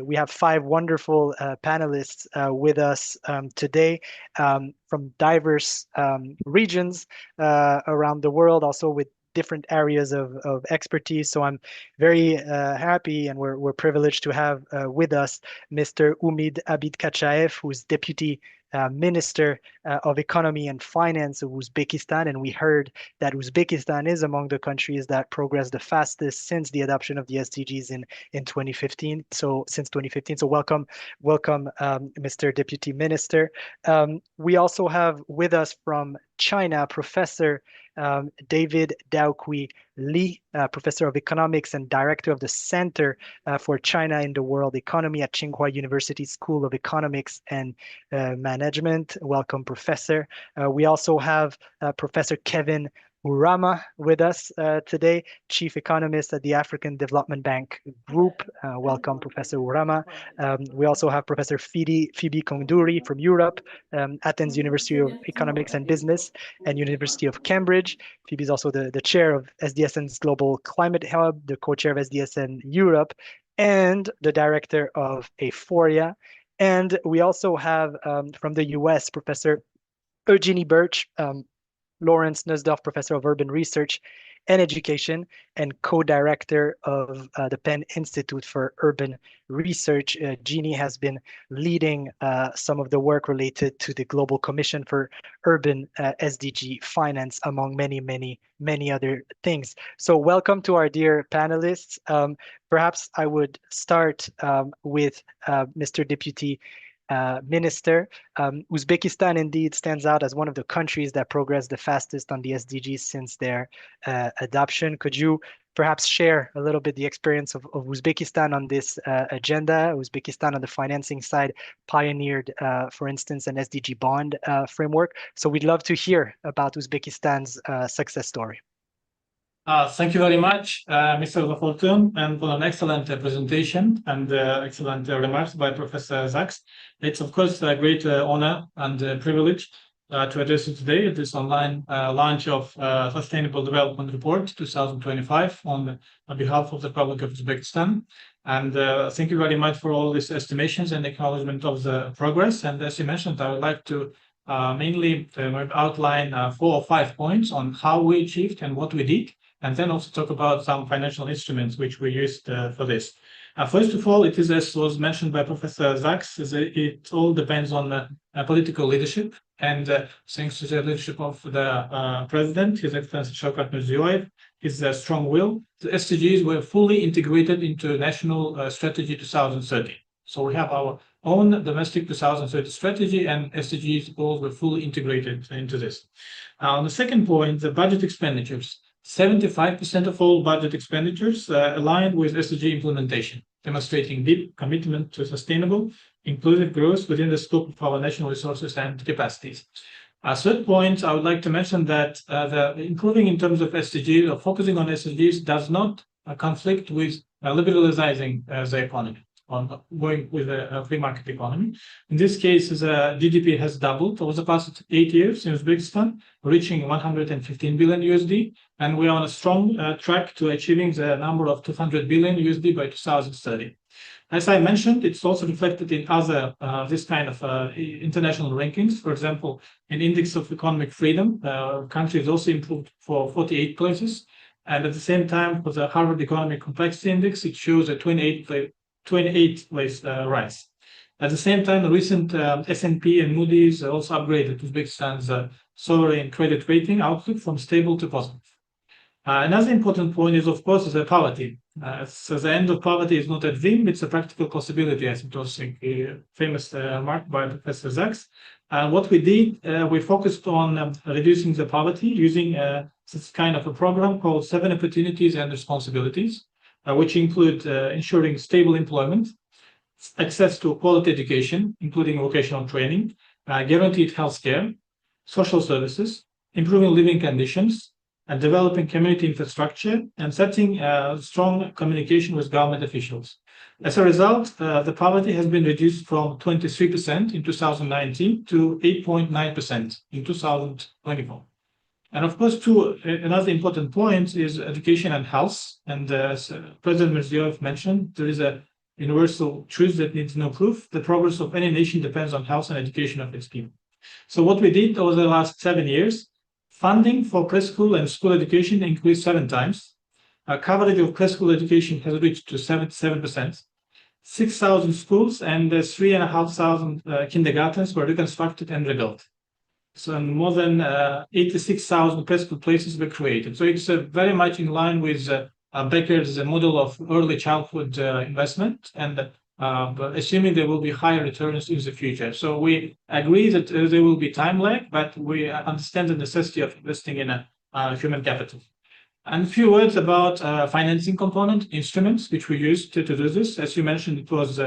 S1: we have five wonderful panelists with us today from diverse regions around the world, also with different areas of expertise. So I'm very happy and we're privileged to have with us Mr. Umid Abid Kachaev, who's Deputy Minister of Economy and Finance of Uzbekistan. And we heard that Uzbekistan is among the countries that progressed the fastest since the adoption of the SDGs in 2015. So since 2015. So welcome, Mr. Deputy Minister. We also have with us from China, Professor David Daokui Li, Professor of Economics and Director of the Center for China in the World Economy at Tsinghua University School of Economics and Management. Welcome, Professor. We also have Professor Kevin Urama with us today, Chief Economist at the African Development Bank Group. Welcome, Professor Urama. We also have Professor Phoebe Konduri from Europe, Athens University of Economics and Business, and University of Cambridge. Phoebe is also the chair of SDSN's Global Climate Hub, the co-chair of SDSN Europe, and the director of Aphoria. And we also have from the US, Professor Eugenie Birch, Lawrence Nussdorf Professor of Urban Research and Education and co-director of the Penn Institute for Urban Research. Jeannie has been leading some of the work related to the Global Commission for Urban SDG Finance, among many other things. So welcome to our dear panelists. Perhaps I would start with Mr. Deputy Minister. Uzbekistan indeed stands out as one of the countries that progressed the fastest on the SDGs since their adoption. Could you perhaps share a little bit the experience of Uzbekistan on this agenda? Uzbekistan on the financing side pioneered, for instance, an SDG bond framework. So we'd love to hear about Uzbekistan's success story.
S3: Thank you very much, Mr. Lafortune, and for an excellent presentation and excellent remarks by Professor Sachs. It's, of course, a great honor and privilege to address you today at this online launch of Sustainable Development Report 2025 on behalf of the Republic of Uzbekistan. And thank you very much for all these estimations and acknowledgement of the progress. And as you mentioned, I would like to mainly outline 4 or 5 points on how we achieved and what we did, and then also talk about some financial instruments which we used for this. First of all, it is, as was mentioned by Professor Sachs, it all depends on political leadership. And thanks to the leadership of the President, His Excellency Shavkat Mirziyoyev, his strong will, the SDGs were fully integrated into National Strategy 2030. So we have our own domestic 2030 strategy, and SDGs goals were fully integrated into this. On the second point, the budget expenditures. 75% of all budget expenditures aligned with SDG implementation, demonstrating deep commitment to sustainable, inclusive growth within the scope of our national resources and capacities. Third point, I would like to mention that improving in terms of SDGs or focusing on SDGs does not conflict with liberalizing the economy, on going with a free market economy. In this case, the GDP has doubled over the past 8 years in Uzbekistan, reaching 115 billion USD, and we are on a strong track to achieving the number of 200 billion USD by 2030. As I mentioned, it's also reflected in other this kind of international rankings. For example, in Index of Economic Freedom, country is also improved for 48 places, and at the same time, for the Harvard Economic Complexity Index, it shows a 28 place rise. At the same time, the recent S&P and Moody's also upgraded Uzbekistan's sovereign credit rating outlook from stable to positive. Another important point is, of course, the poverty. So the end of poverty is not a dream, it's a practical possibility, as it was a famous remark by Professor Sachs. What we did, we focused on reducing the poverty using this kind of a program called 7 Opportunities and Responsibilities, which include ensuring stable employment, access to quality education, including vocational training, guaranteed healthcare, social services, improving living conditions, and developing community infrastructure, and setting strong communication with government officials. As a result, the poverty has been reduced from 23% in 2019 to 8.9% in 2024. And of course, another important point is education and health. And as President Mirziyoyev mentioned, there is a universal truth that needs no proof. The progress of any nation depends on health and education of its people. So what we did over the last 7 years, funding for preschool and school education increased 7 times. Coverage of preschool education has reached to 77%. 6,000 schools and 3,500 kindergartens were reconstructed and rebuilt. So more than 86,000 preschool places were created. So it's very much in line with Becker's model of early childhood investment, and assuming there will be higher returns in the future. So we agree that there will be time lag, but we understand the necessity of investing in human capital. And a few words about financing component instruments, which we used to do this. As you mentioned, it was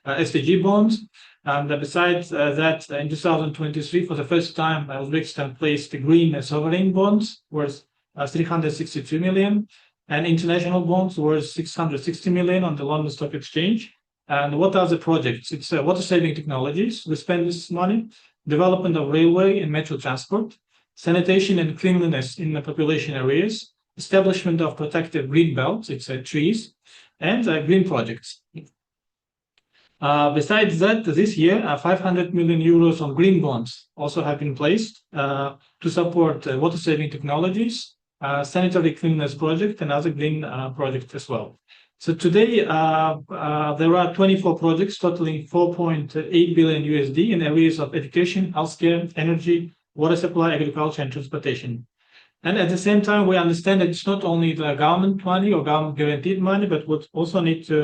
S3: SDG bonds. And besides that, in 2023, for the first time, Uzbekistan placed green sovereign bonds worth 362 million, and international bonds worth 660 million on the London Stock Exchange. And what are the projects? It's water-saving technologies. We spend this money, development of railway and metro transport, sanitation and cleanliness in the population areas, establishment of protected green belts, it's trees, and green projects. Besides that, this year, 500 million euros on green bonds also have been placed to support water-saving technologies, sanitary cleanliness project, and other green projects as well. So today, there are 24 projects totaling 4.8 billion USD in areas of education, healthcare, energy, water supply, agriculture, and transportation. And at the same time, we understand that it's not only the government money or government guaranteed money, but we also need to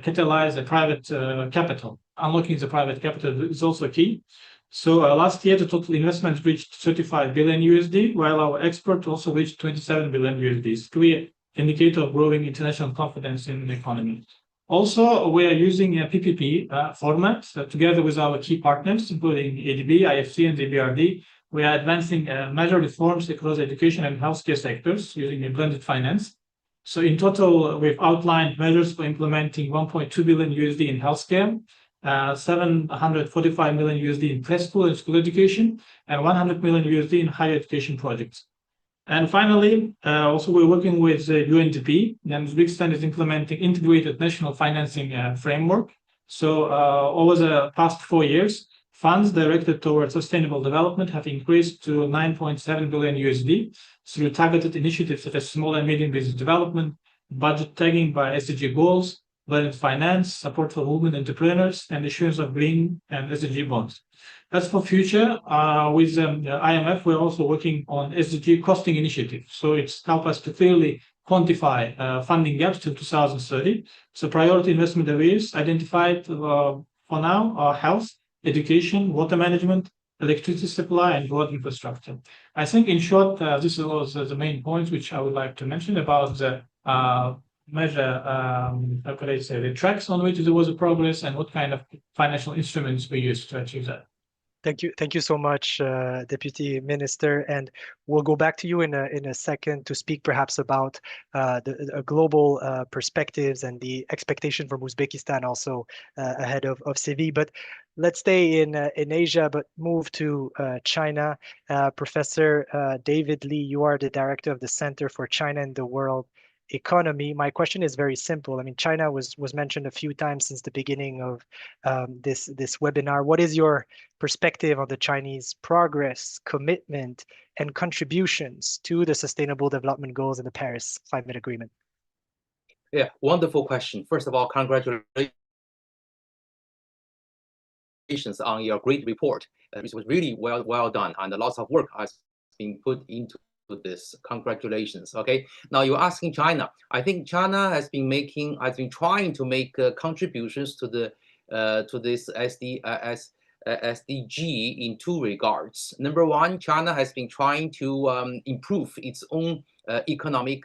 S3: catalyze the private capital. Unlocking the private capital is also key. So last year, the total investment reached 35 billion USD, while our export also reached 27 billion USD. It's clear indicator of growing international confidence in the economy. Also, we are using a PPP format together with our key partners, including ADB, IFC, and the BRD. We are advancing major reforms across education and healthcare sectors using a blended finance. So in total, we've outlined measures for implementing 1.2 billion USD in healthcare, 745 million USD in preschool and school education, and 100 million USD in higher education projects. And finally, also we're working with UNDP, and Uzbekistan is implementing integrated national financing framework. So over the past 4 years, funds directed towards sustainable development have increased to 9.7 billion USD through targeted initiatives such as small and medium business development, budget tagging by SDG goals, blended finance, support for women entrepreneurs, and issuance of green and SDG bonds. As for future, with IMF, we're also working on SDG costing initiative. So it's helped us to clearly quantify funding gaps till 2030. So priority investment areas identified for now are health, education, water management, electricity supply, and broad infrastructure. I think in short, this was the main points which I would like to mention about the measure, how could I say, the tracks on which there was a progress and what kind of financial instruments we used to achieve that.
S1: Thank you so much, Deputy Minister. And we'll go back to you in a second to speak perhaps about the global perspectives and the expectation from Uzbekistan also ahead of Civi. But let's stay in Asia, but move to China. Professor David Lee, you are the director of the Center for China and the World Economy. My question is very simple. I mean, China was mentioned a few times since the beginning of this webinar. What is your perspective on the Chinese progress, commitment, and contributions to the Sustainable Development Goals in the Paris Climate Agreement?
S4: Yeah, wonderful question. First of all, congratulations on your great report. It was really well done, and lots of work has been put into this. Congratulations. Okay, now you're asking China. I think China has been trying to make contributions to the to this SDG in two regards. Number one, China has been trying to improve its own economic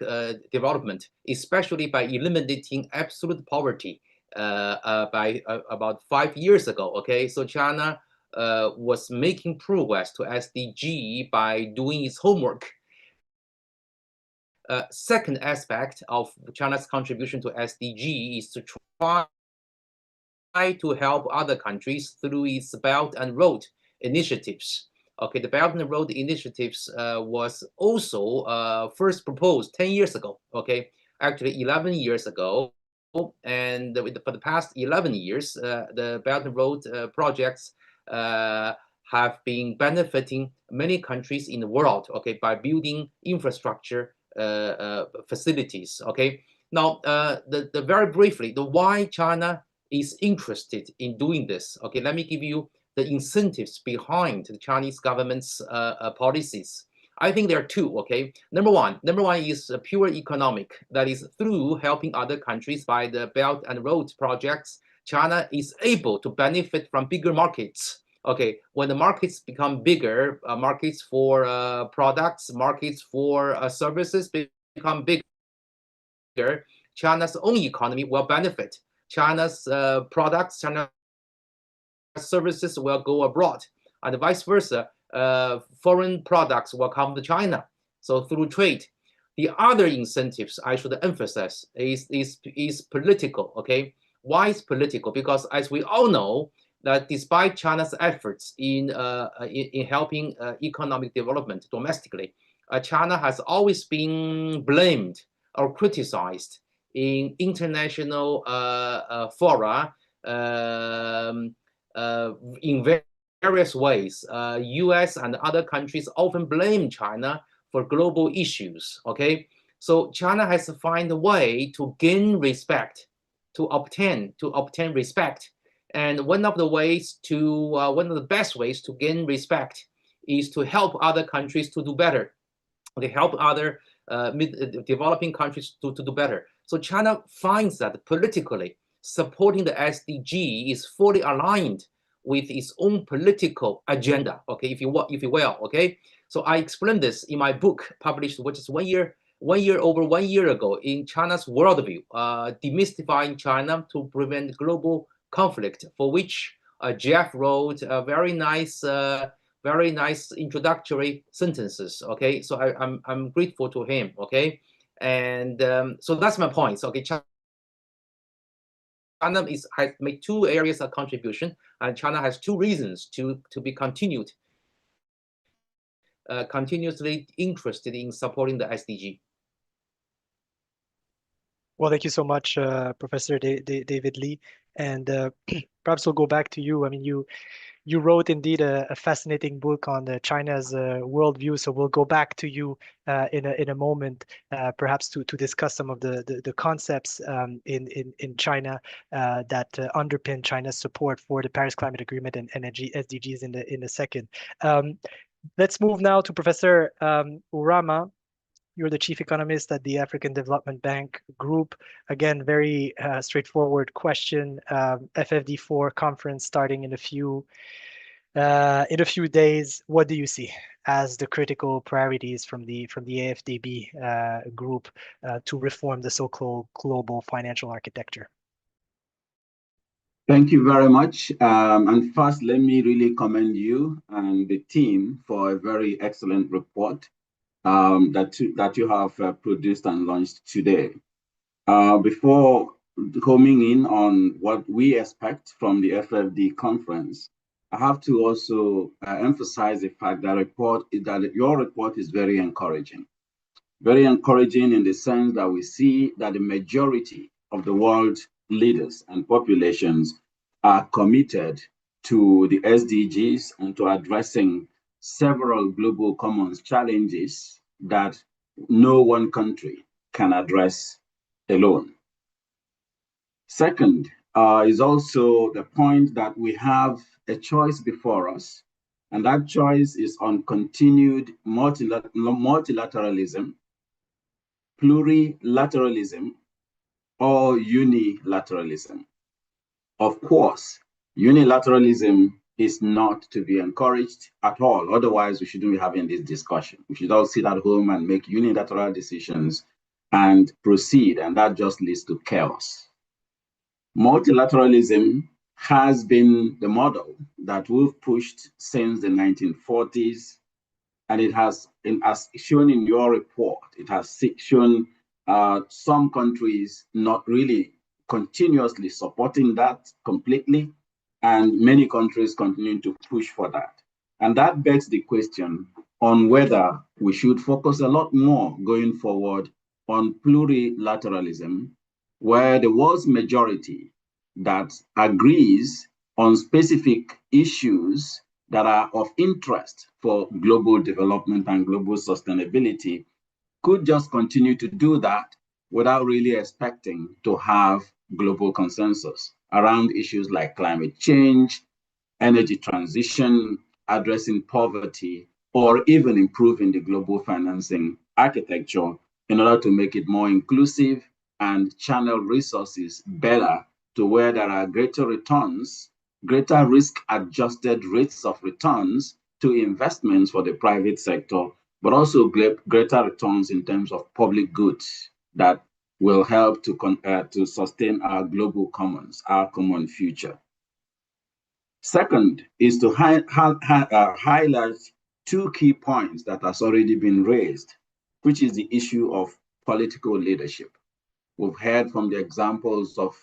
S4: development, especially by eliminating absolute poverty by about 5 years ago. Okay, so China was making progress to SDG by doing its homework. Second aspect of China's contribution to SDG is to try to help other countries through its Belt and Road initiatives. Okay, the Belt and Road initiatives was also first proposed 10 years ago. Okay, actually 11 years ago, and for the past 11 years, the Belt and Road projects have been benefiting many countries in the world. Okay, by building infrastructure facilities. Okay, now the very briefly, the why China is interested in doing this. Okay, let me give you the incentives behind the Chinese government's policies. I think there are two. Okay, number one is pure economic. That is, through helping other countries by the Belt and Road projects, China is able to benefit from bigger markets. Okay, when the markets become bigger, markets for products, markets for services become bigger, China's own economy will benefit. China's products, China's services will go abroad, and vice versa. Foreign products will come to China. So through trade. The other incentives I should emphasize is political. Okay, why is political? Because as we all know, that despite China's efforts in helping economic development domestically, China has always been blamed or criticized in international fora in various ways. US and other countries often blame China for global issues. Okay, so China has to find a way to gain respect, to obtain respect. And one of the best ways to gain respect is to help other countries to do better. They help other developing countries to do better. So China finds that politically supporting the SDG is fully aligned with its own political agenda. Okay, if you will. Okay, so I explained this in my book published, which is over 1 year ago, in China's Worldview, Demystifying China to Prevent Global Conflict, for which Jeff wrote a very nice introductory sentences. Okay, so I'm grateful to him. Okay, and so that's my point. Okay, China has made 2 areas of contribution, and China has 2 reasons to be continuously interested in supporting the SDG.
S1: Well, thank you so much, Professor David Lee. And perhaps we'll go back to you. I mean, you wrote indeed a fascinating book on China's worldview. So we'll go back to you in a moment, perhaps to discuss some of the concepts in China that underpin China's support for the Paris Climate Agreement and SDGs in a second. Let's move now to Professor Urama. You're the chief economist at the African Development Bank Group. Again, very straightforward question. FFD4 conference starting in a few days. What do you see as the critical priorities from the AFDB group to reform the so-called global financial architecture?
S5: Thank you very much. And first, let me really commend you and the team for a very excellent report that you have produced and launched today. Before homing in on what we expect from the FFD conference, I have to also emphasize the fact that your report is very encouraging. Very encouraging in the sense that we see that the majority of the world's leaders and populations are committed to the SDGs and to addressing several global commons challenges that no one country can address alone. Second is also the point that we have a choice before us, and that choice is on continued multilateralism, plurilateralism, or unilateralism. Of course, unilateralism is not to be encouraged at all. Otherwise, we shouldn't be having this discussion. We should all sit at home and make unilateral decisions and proceed, and that just leads to chaos. Multilateralism has been the model that we've pushed since the 1940s, and it has, as shown in your report, it has shown some countries not really continuously supporting that completely, and many countries continuing to push for that. And that begs the question on whether we should focus a lot more going forward on plurilateralism, where the world's majority that agrees on specific issues that are of interest for global development and global sustainability could just continue to do that without really expecting to have global consensus around issues like climate change, energy transition, addressing poverty, or even improving the global financing architecture in order to make it more inclusive and channel resources better to where there are greater returns, greater risk-adjusted rates of returns to investments for the private sector, but also greater returns in terms of public goods that will help to sustain our global commons, our common future. Second is to highlight 2 key points that has already been raised, which is the issue of political leadership. We've heard from the examples of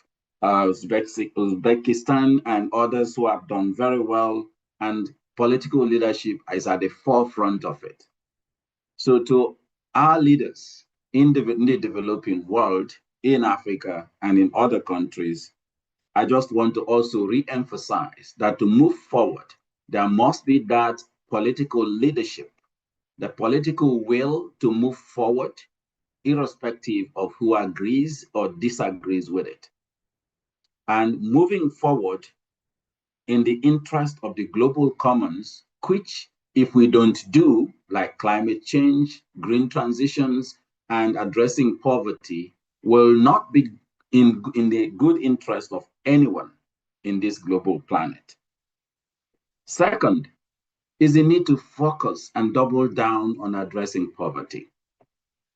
S5: Uzbekistan and others who have done very well, and political leadership is at the forefront of it. So to our leaders in the developing world, in Africa and in other countries, I just want to also re-emphasize that to move forward, there must be that political leadership the political will to move forward, irrespective of who agrees or disagrees with it. And moving forward in the interest of the global commons, which if we don't do, like climate change, green transitions, and addressing poverty, will not be in the good interest of anyone in this global planet. Second is the need to focus and double down on addressing poverty.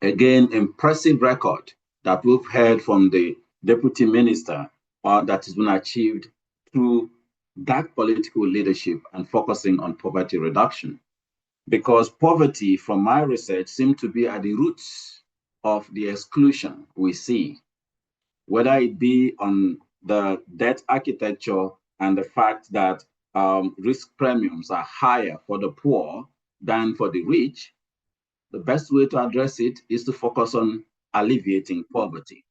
S5: Again, impressive record that we've heard from the Deputy Minister that has been achieved through that political leadership and focusing on poverty reduction. Because poverty, from my research, seems to be at the roots of the exclusion we see, whether it be on the debt architecture and the fact that risk premiums are higher for the poor than for the rich. The best way to address it is to focus on alleviating poverty.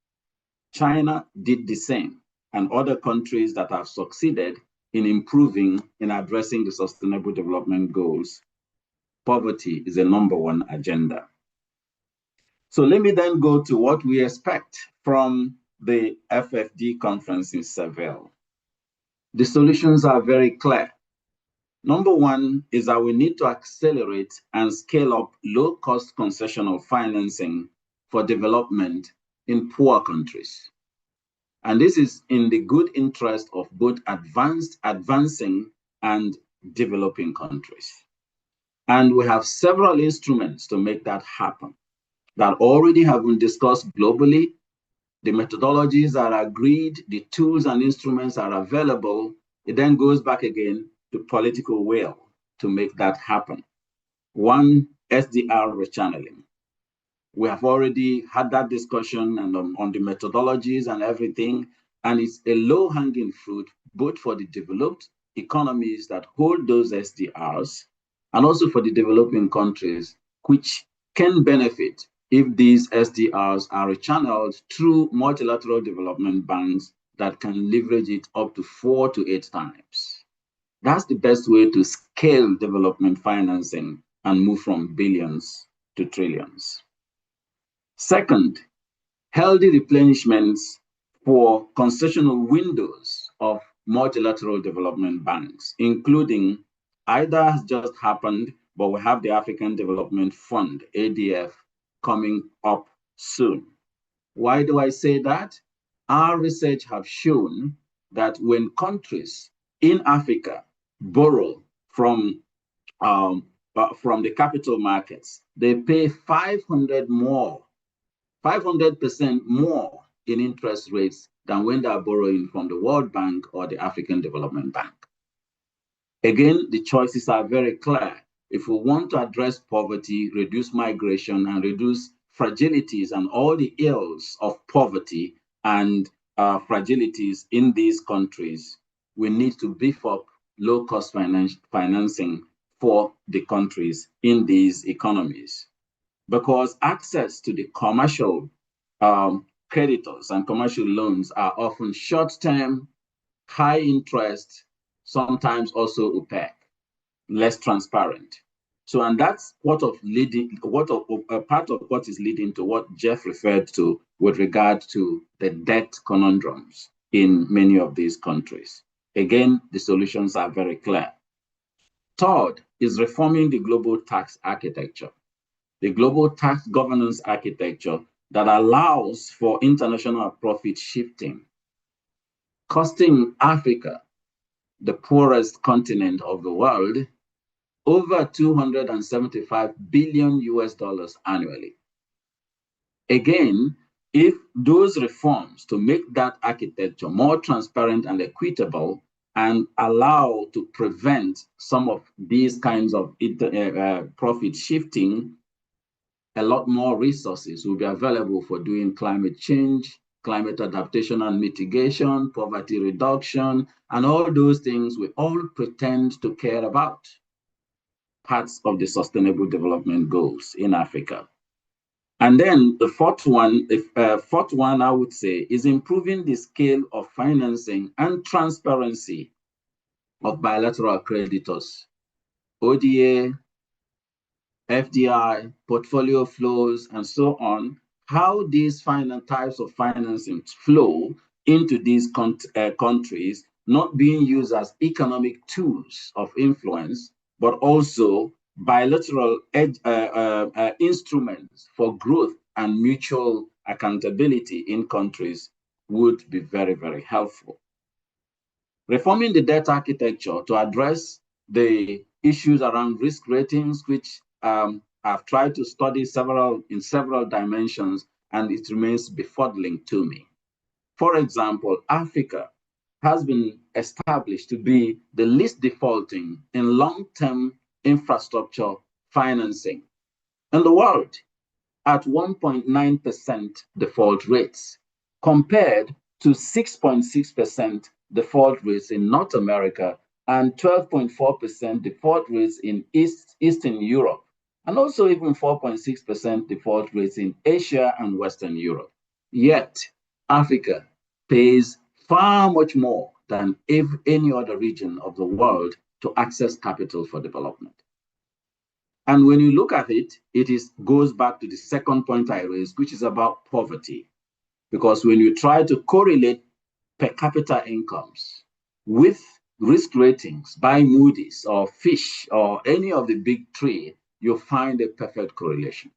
S5: China did the same, and other countries that have succeeded in improving in addressing the Sustainable Development Goals. Poverty is a #1 agenda. So let me then go to what we expect from the FFD conference in Seville. The solutions are very clear. #1 is that we need to accelerate and scale up low-cost concessional financing for development in poor countries. And this is in the good interest of both advancing and developing countries. And we have several instruments to make that happen that already have been discussed globally. The methodologies are agreed, the tools and instruments are available. It then goes back again to political will to make that happen. 1, SDR rechanneling. We have already had that discussion and on the methodologies and everything, and it's a low-hanging fruit, both for the developed economies that hold those SDRs, and also for the developing countries, which can benefit if these SDRs are rechanneled through multilateral development banks that can leverage it up to 4 to 8 times. That's the best way to scale development financing and move from billions to trillions. Second, healthy replenishments for concessional windows of multilateral development banks, including either has just happened, but we have the African Development Fund, ADF, coming up soon. Why do I say that? Our research have shown that when countries in Africa borrow from the capital markets, they pay 500% more in interest rates than when they are borrowing from the World Bank or the African Development Bank. Again, the choices are very clear. If we want to address poverty, reduce migration, and reduce fragilities and all the ills of poverty and fragilities in these countries, we need to beef up low-cost financing for the countries in these economies. Because access to the commercial creditors and commercial loans are often short-term, high interest, sometimes also opaque, less transparent. So, and that's part of what is leading to what Jeff referred to with regard to the debt conundrums in many of these countries. Again, the solutions are very clear. Third is reforming the global tax architecture, the global tax governance architecture that allows for international profit shifting, costing Africa, the poorest continent of the world, over $275 billion annually. Again, if those reforms to make that architecture more transparent and equitable and allow to prevent some of these kinds of profit shifting, a lot more resources will be available for doing climate change, climate adaptation and mitigation, poverty reduction, and all those things we all pretend to care about. Parts of the Sustainable Development Goals in Africa. And then the fourth one, I would say, is improving the scale of financing and transparency of bilateral creditors, ODA, FDI, portfolio flows, and so on, how these types of financing flow into these countries, not being used as economic tools of influence, but also bilateral instruments for growth and mutual accountability in countries would be very, very helpful. Reforming the debt architecture to address the issues around risk ratings, which I've tried to study in several dimensions, and it remains befuddling to me. For example, Africa has been established to be the least defaulting in long-term infrastructure financing in the world at 1.9% default rates, compared to 6.6% default rates in North America and 12.4% default rates in Eastern Europe, and also even 4.6% default rates in Asia and Western Europe. Yet, Africa pays far much more than any other region of the world to access capital for development. And when you look at it, goes back to the second point I raised, which is about poverty. Because when you try to correlate per capita incomes with risk ratings by Moody's or Fish or any of the big three, you'll find a perfect correlation,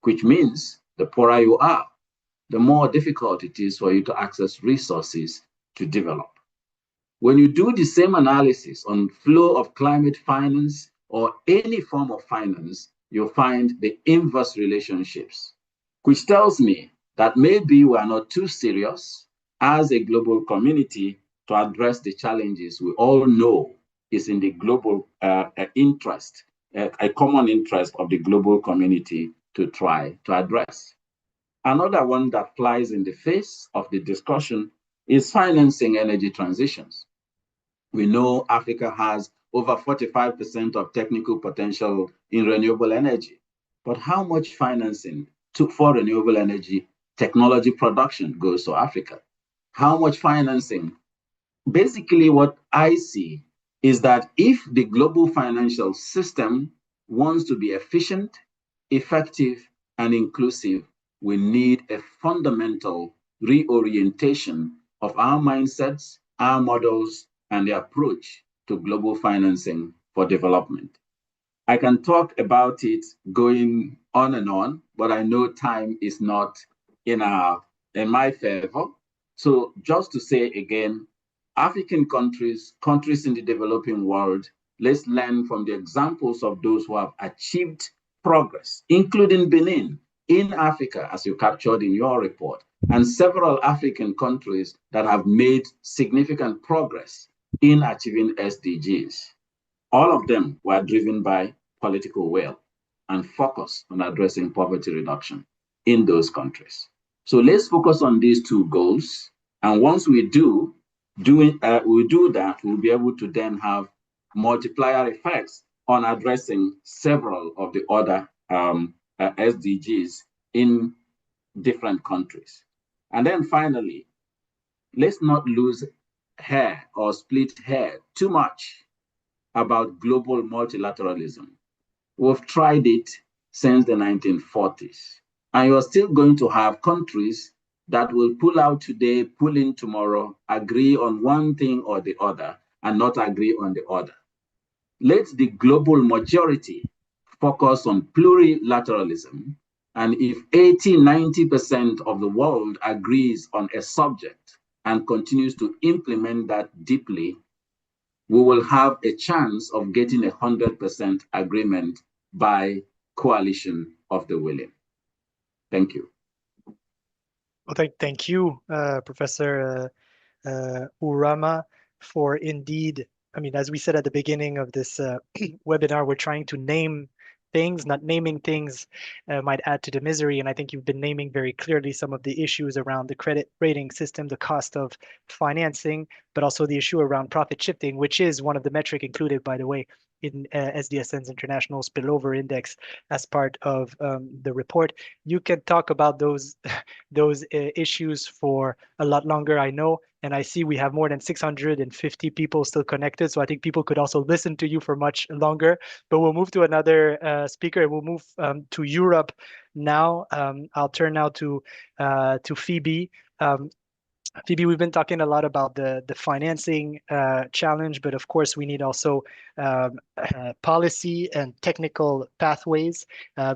S5: which means the poorer you are, the more difficult it is for you to access resources to develop. When you do the same analysis on flow of climate finance or any form of finance, you'll find the inverse relationships, which tells me that maybe we are not too serious as a global community to address the challenges we all know is in the global interest, a common interest of the global community to try to address. Another one that flies in the face of the discussion is financing energy transitions. We know Africa has over 45% of technical potential in renewable energy, but how much financing for renewable energy technology production goes to Africa? How much financing? Basically, what I see is that if the global financial system wants to be efficient, effective, and inclusive, we need a fundamental reorientation of our mindsets, our models, and the approach to global financing for development. I can talk about it going on and on, but I know time is not in my favor. So just to say again, African countries in the developing world, let's learn from the examples of those who have achieved progress, including Benin in Africa, as you captured in your report, and several African countries that have made significant progress in achieving SDGs. All of them were driven by political will and focus on addressing poverty reduction in those countries. So let's focus on these two goals. And once we do that, we'll be able to then have multiplier effects on addressing several of the other SDGs in different countries. And then finally, let's not lose hair or split hair too much about global multilateralism. We've tried it since the 1940s, and you're still going to have countries that will pull out today, pull in tomorrow, agree on one thing or the other, and not agree on the other. Let the global majority focus on plurilateralism, and if 80–90% of the world agrees on a subject and continues to implement that deeply, we will have a chance of getting 100% agreement by coalition of the willing. Thank you.
S1: Well, thank you, Professor Urama, for indeed, I mean, as we said at the beginning of this webinar, we're trying to name things. Not naming things might add to the misery. And I think you've been naming very clearly some of the issues around the credit rating system, the cost of financing, but also the issue around profit shifting, which is one of the metrics included, by the way, in SDSN's International Spillover Index as part of the report. You can talk about those issues for a lot longer, I know, and I see we have more than 650 people still connected, so I think people could also listen to you for much longer. But we'll move to another speaker, and we'll move to Europe now. I'll turn now to Phoebe. Phoebe, we've been talking a lot about the financing challenge, but of course we need also policy and technical pathways.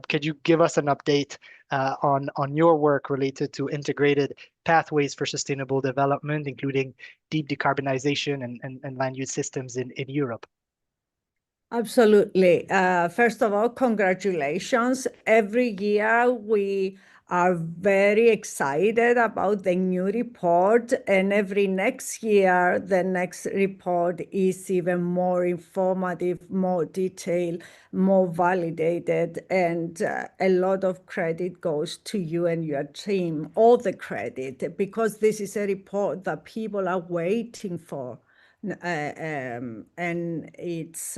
S1: Could you give us an update on your work related to integrated pathways for sustainable development, including deep decarbonization and land use systems in Europe?
S6: Absolutely. First of all, congratulations. Every year we are very excited about the new report, and every next year the next report is even more informative, more detailed, more validated, and a lot of credit goes to you and your team, all the credit, because this is a report that people are waiting for. And it's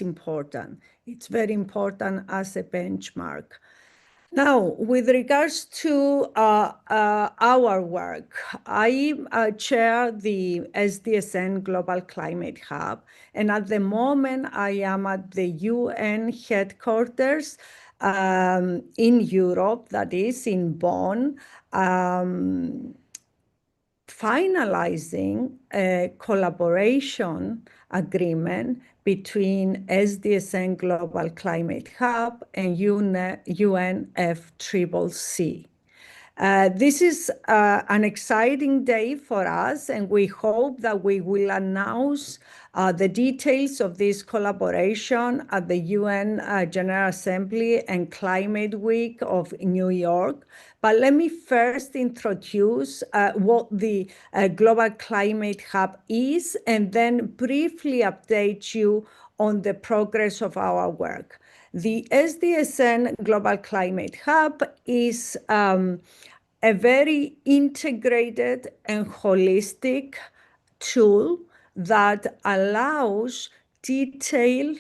S6: important. It's very important as a benchmark. Now, with regards to our work, I chair the SDSN Global Climate Hub, and at the moment I am at the UN headquarters in Europe, that is in Bonn, finalizing a collaboration agreement between SDSN Global Climate Hub and UNFCCC. This is an exciting day for us, and we hope that we will announce the details of this collaboration at the UN General Assembly and Climate Week of New York. But let me first introduce what the Global Climate Hub is, and then briefly update you on the progress of our work. The SDSN Global Climate Hub is a very integrated and holistic tool that allows detailed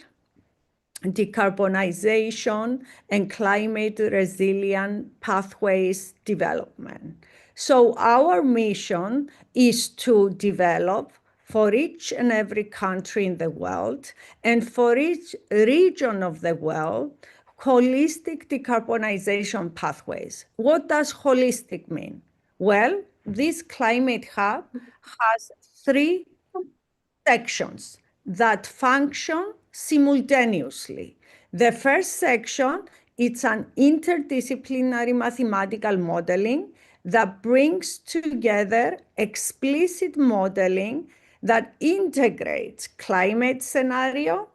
S6: decarbonization and climate resilient pathways development. So our mission is to develop for each and every country in the world and for each region of the world holistic decarbonization pathways. What does holistic mean? Well, this climate hub has 3 sections that function simultaneously. The first section, it's an interdisciplinary mathematical modeling that brings together explicit modeling that integrates climate scenario,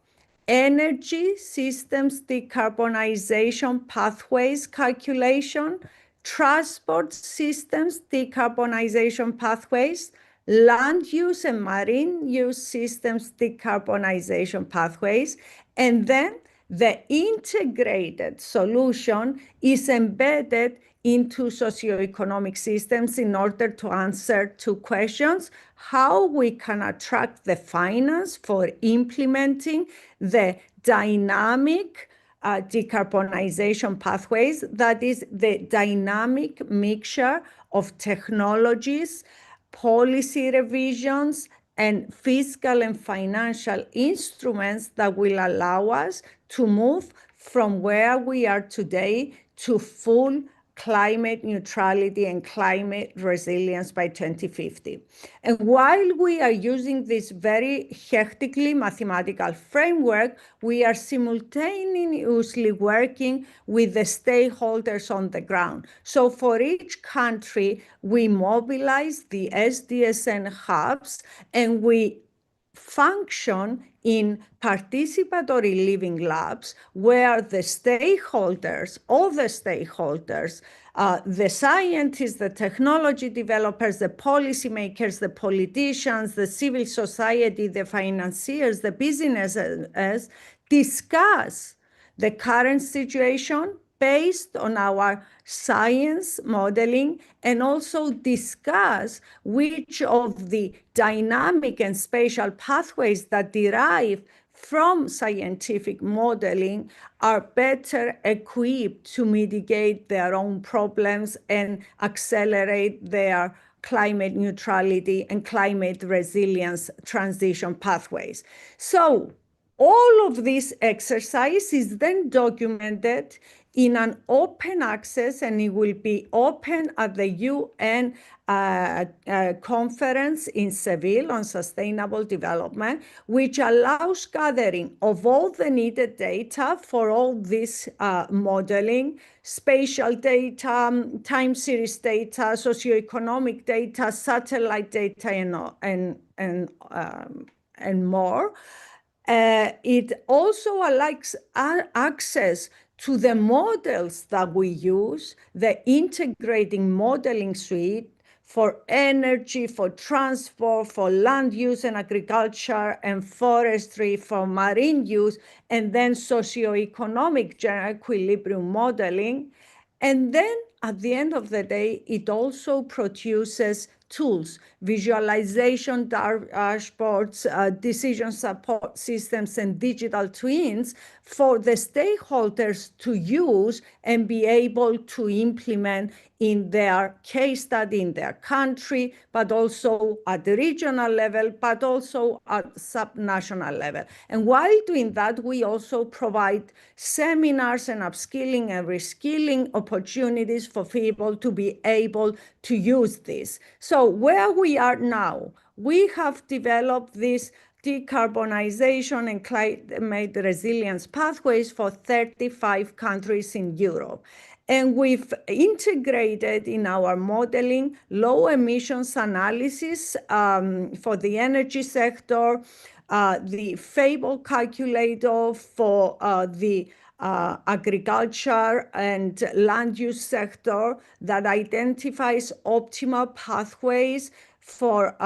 S6: energy systems decarbonization pathways calculation, transport systems decarbonization pathways, land use and marine use systems decarbonization pathways, and then the integrated solution is embedded into socioeconomic systems in order to answer 2 questions: how we can attract the finance for implementing the dynamic decarbonization pathways, that is the dynamic mixture of technologies, policy revisions, and fiscal and financial instruments that will allow us to move from where we are today to full climate neutrality and climate resilience by 2050. And while we are using this very hectically mathematical framework, we are simultaneously working with the stakeholders on the ground. So for each country, we mobilize the SDSN hubs and we function in participatory living labs where the stakeholders, all the stakeholders, the scientists, the technology developers, the policymakers, the politicians, the civil society, the financiers, the businesses discuss the current situation based on our science modeling, and also discuss which of the dynamic and spatial pathways that derive from scientific modeling are better equipped to mitigate their own problems and accelerate their climate neutrality and climate resilience transition pathways. So all of this exercise is then documented in an open access, and it will be open at the UN conference in Seville on sustainable development, which allows gathering of all the needed data for all this modeling, spatial data, time series data, socioeconomic data, satellite data, and more. It also allows access to the models that we use, the integrating modeling suite for energy, for transport, for land use and agriculture and forestry, for marine use, and then socioeconomic equilibrium modeling. And then at the end of the day, it also produces tools, visualization dashboards, decision support systems, and digital twins for the stakeholders to use and be able to implement in their case study, in their country, but also at the regional level, but also at subnational level. And while doing that, we also provide seminars and upskilling and reskilling opportunities for people to be able to use this. So where we are now, we have developed this decarbonization and climate resilience pathways for 35 countries in Europe. And we've integrated in our modeling low emissions analysis for the energy sector, the Fable calculator for the agriculture and land use sector that identifies optimal pathways for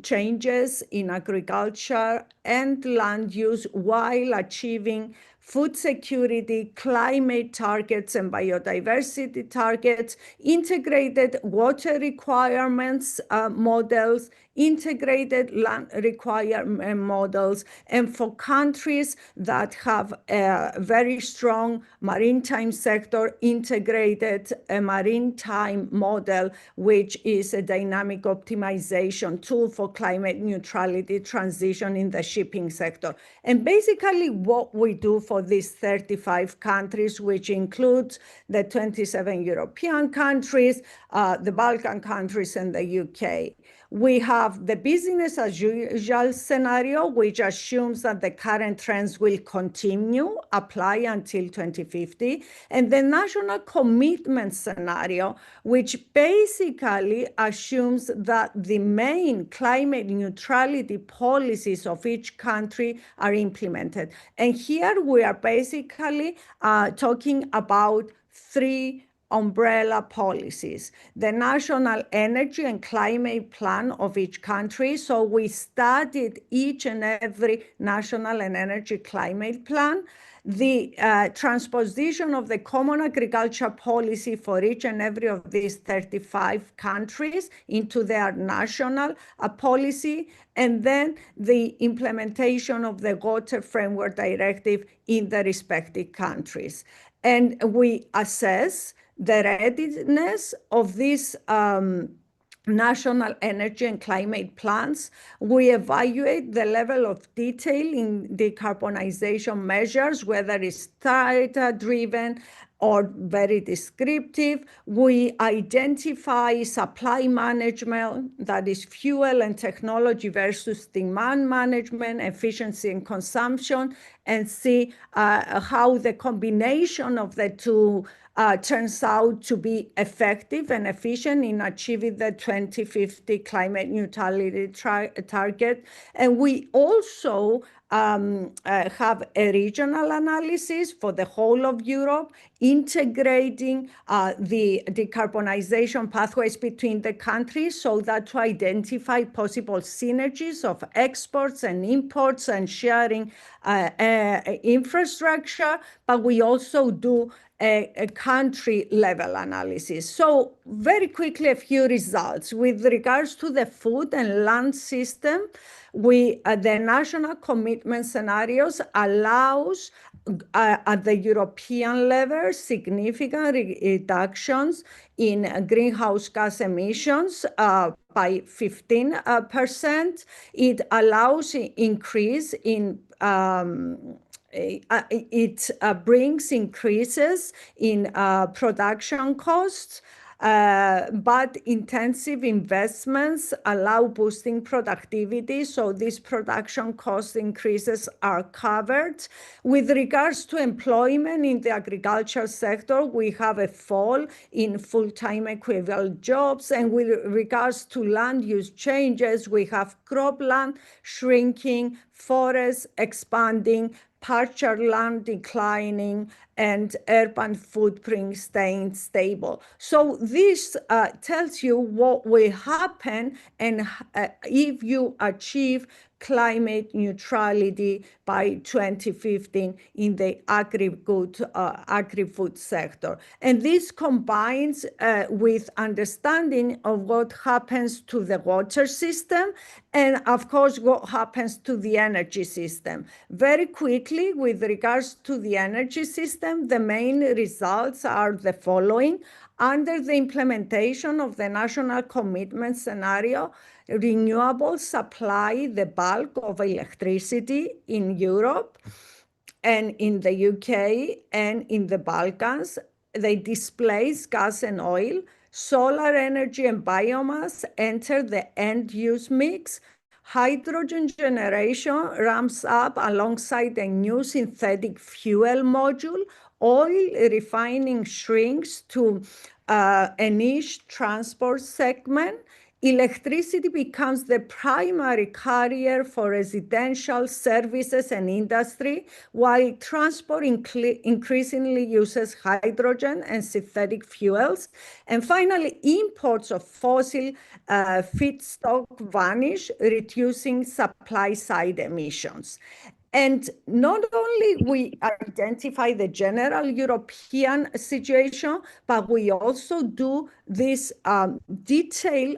S6: changes in agriculture and land use while achieving food security, climate targets, and biodiversity targets, integrated water requirements models, integrated land requirement models, and for countries that have a very strong maritime sector, integrated a maritime model, which is a dynamic optimization tool for climate neutrality transition in the shipping sector. And basically what we do for these 35 countries, which includes the 27 European countries, the Balkan countries, and the UK. We have the business as usual scenario, which assumes that the current trends will continue, apply until 2050, and the national commitment scenario, which basically assumes that the main climate neutrality policies of each country are implemented. And here we are basically talking about three umbrella policies: the national energy and climate plan of each country. So we studied each and every national and energy climate plan, the transposition of the common agriculture policy for each and every of these 35 countries into their national policy, and then the implementation of the Water Framework Directive in the respective countries. And we assess the readiness of these national energy and climate plans. We evaluate the level of detail in decarbonization measures, whether it's data-driven or very descriptive. We identify supply management, that is fuel and technology versus demand management, efficiency and consumption, and see how the combination of the two turns out to be effective and efficient in achieving the 2050 climate neutrality target. And we also have a regional analysis for the whole of Europe, integrating the decarbonization pathways between the countries so that to identify possible synergies of exports and imports and sharing infrastructure. But we also do a country level analysis. So very quickly, a few results. With regards to the food and land system, the national commitment scenarios allows at the European level significant reductions in greenhouse gas emissions by 15%. It allows increase in it brings increases in production costs, but intensive investments allow boosting productivity, so these production cost increases are covered. With regards to employment in the agriculture sector, we have a fall in full-time equivalent jobs, and with regards to land use changes, we have cropland shrinking, forests expanding, partial land declining, and urban footprint staying stable. So this tells you what will happen and if you achieve climate neutrality by 2015 in the agri-food sector. And this combines with understanding of what happens to the water system and, of course, what happens to the energy system. Very quickly, with regards to the energy system, the main results are the following. Under the implementation of the national commitment scenario, renewables supply the bulk of electricity in Europe and in the UK and in the Balkans. They displace gas and oil. Solar energy and biomass enter the end-use mix. Hydrogen generation ramps up alongside a new synthetic fuel module. Oil refining shrinks to a niche transport segment. Electricity becomes the primary carrier for residential services and industry, while transport increasingly uses hydrogen and synthetic fuels. And finally, imports of fossil feedstock vanish, reducing supply-side emissions. And not only we identify the general European situation, but we also do these detailed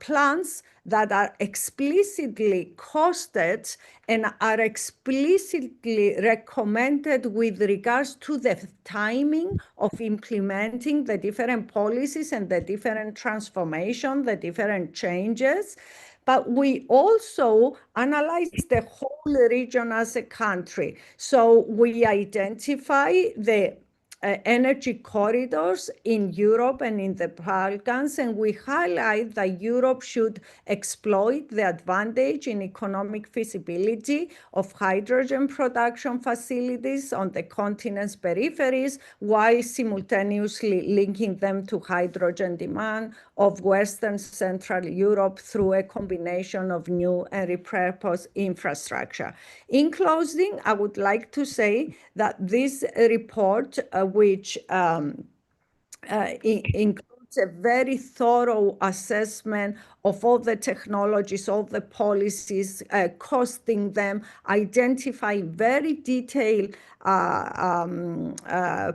S6: plans that are explicitly costed and are explicitly recommended with regards to the timing of implementing the different policies and the different transformation, the different changes. But we also analyze the whole region as a country. So we identify the energy corridors in Europe and in the Balkans, and we highlight that Europe should exploit the advantage in economic feasibility of hydrogen production facilities on the continent's peripheries, while simultaneously linking them to hydrogen demand of Western Central Europe through a combination of new and repurposed infrastructure. In closing, I would like to say that this report, which includes a very thorough assessment of all the technologies, all the policies, costing them, identify very detailed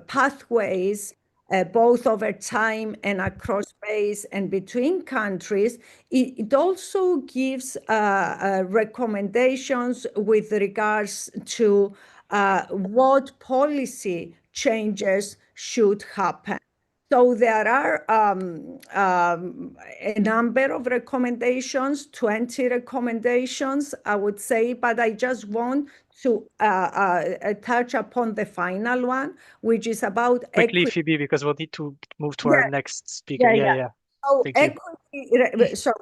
S6: pathways, both over time and across base and between countries. It also gives recommendations with regards to what policy changes should happen. So there are a number of recommendations, 20 recommendations, I would say, but I just want to touch upon the final one, which is about
S1: quickly, Phoebe, because we'll need to move to our next speaker. Yeah.
S6: So
S1: Thank you.
S6: so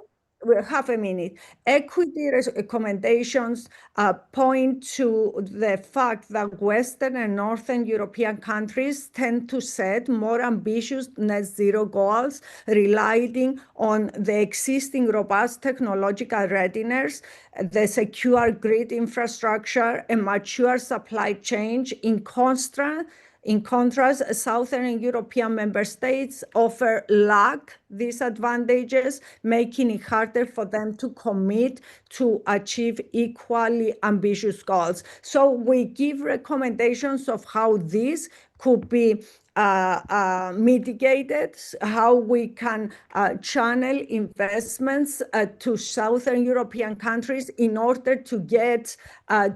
S6: half a minute. Equity recommendations point to the fact that Western and Northern European countries tend to set more ambitious net zero goals, relying on the existing robust technological readiness, the secure grid infrastructure, and mature supply chain. In contrast, Southern European member states lack these advantages, making it harder for them to commit to achieve equally ambitious goals. So we give recommendations of how this could be mitigated, how we can channel investments to Southern European countries in order to get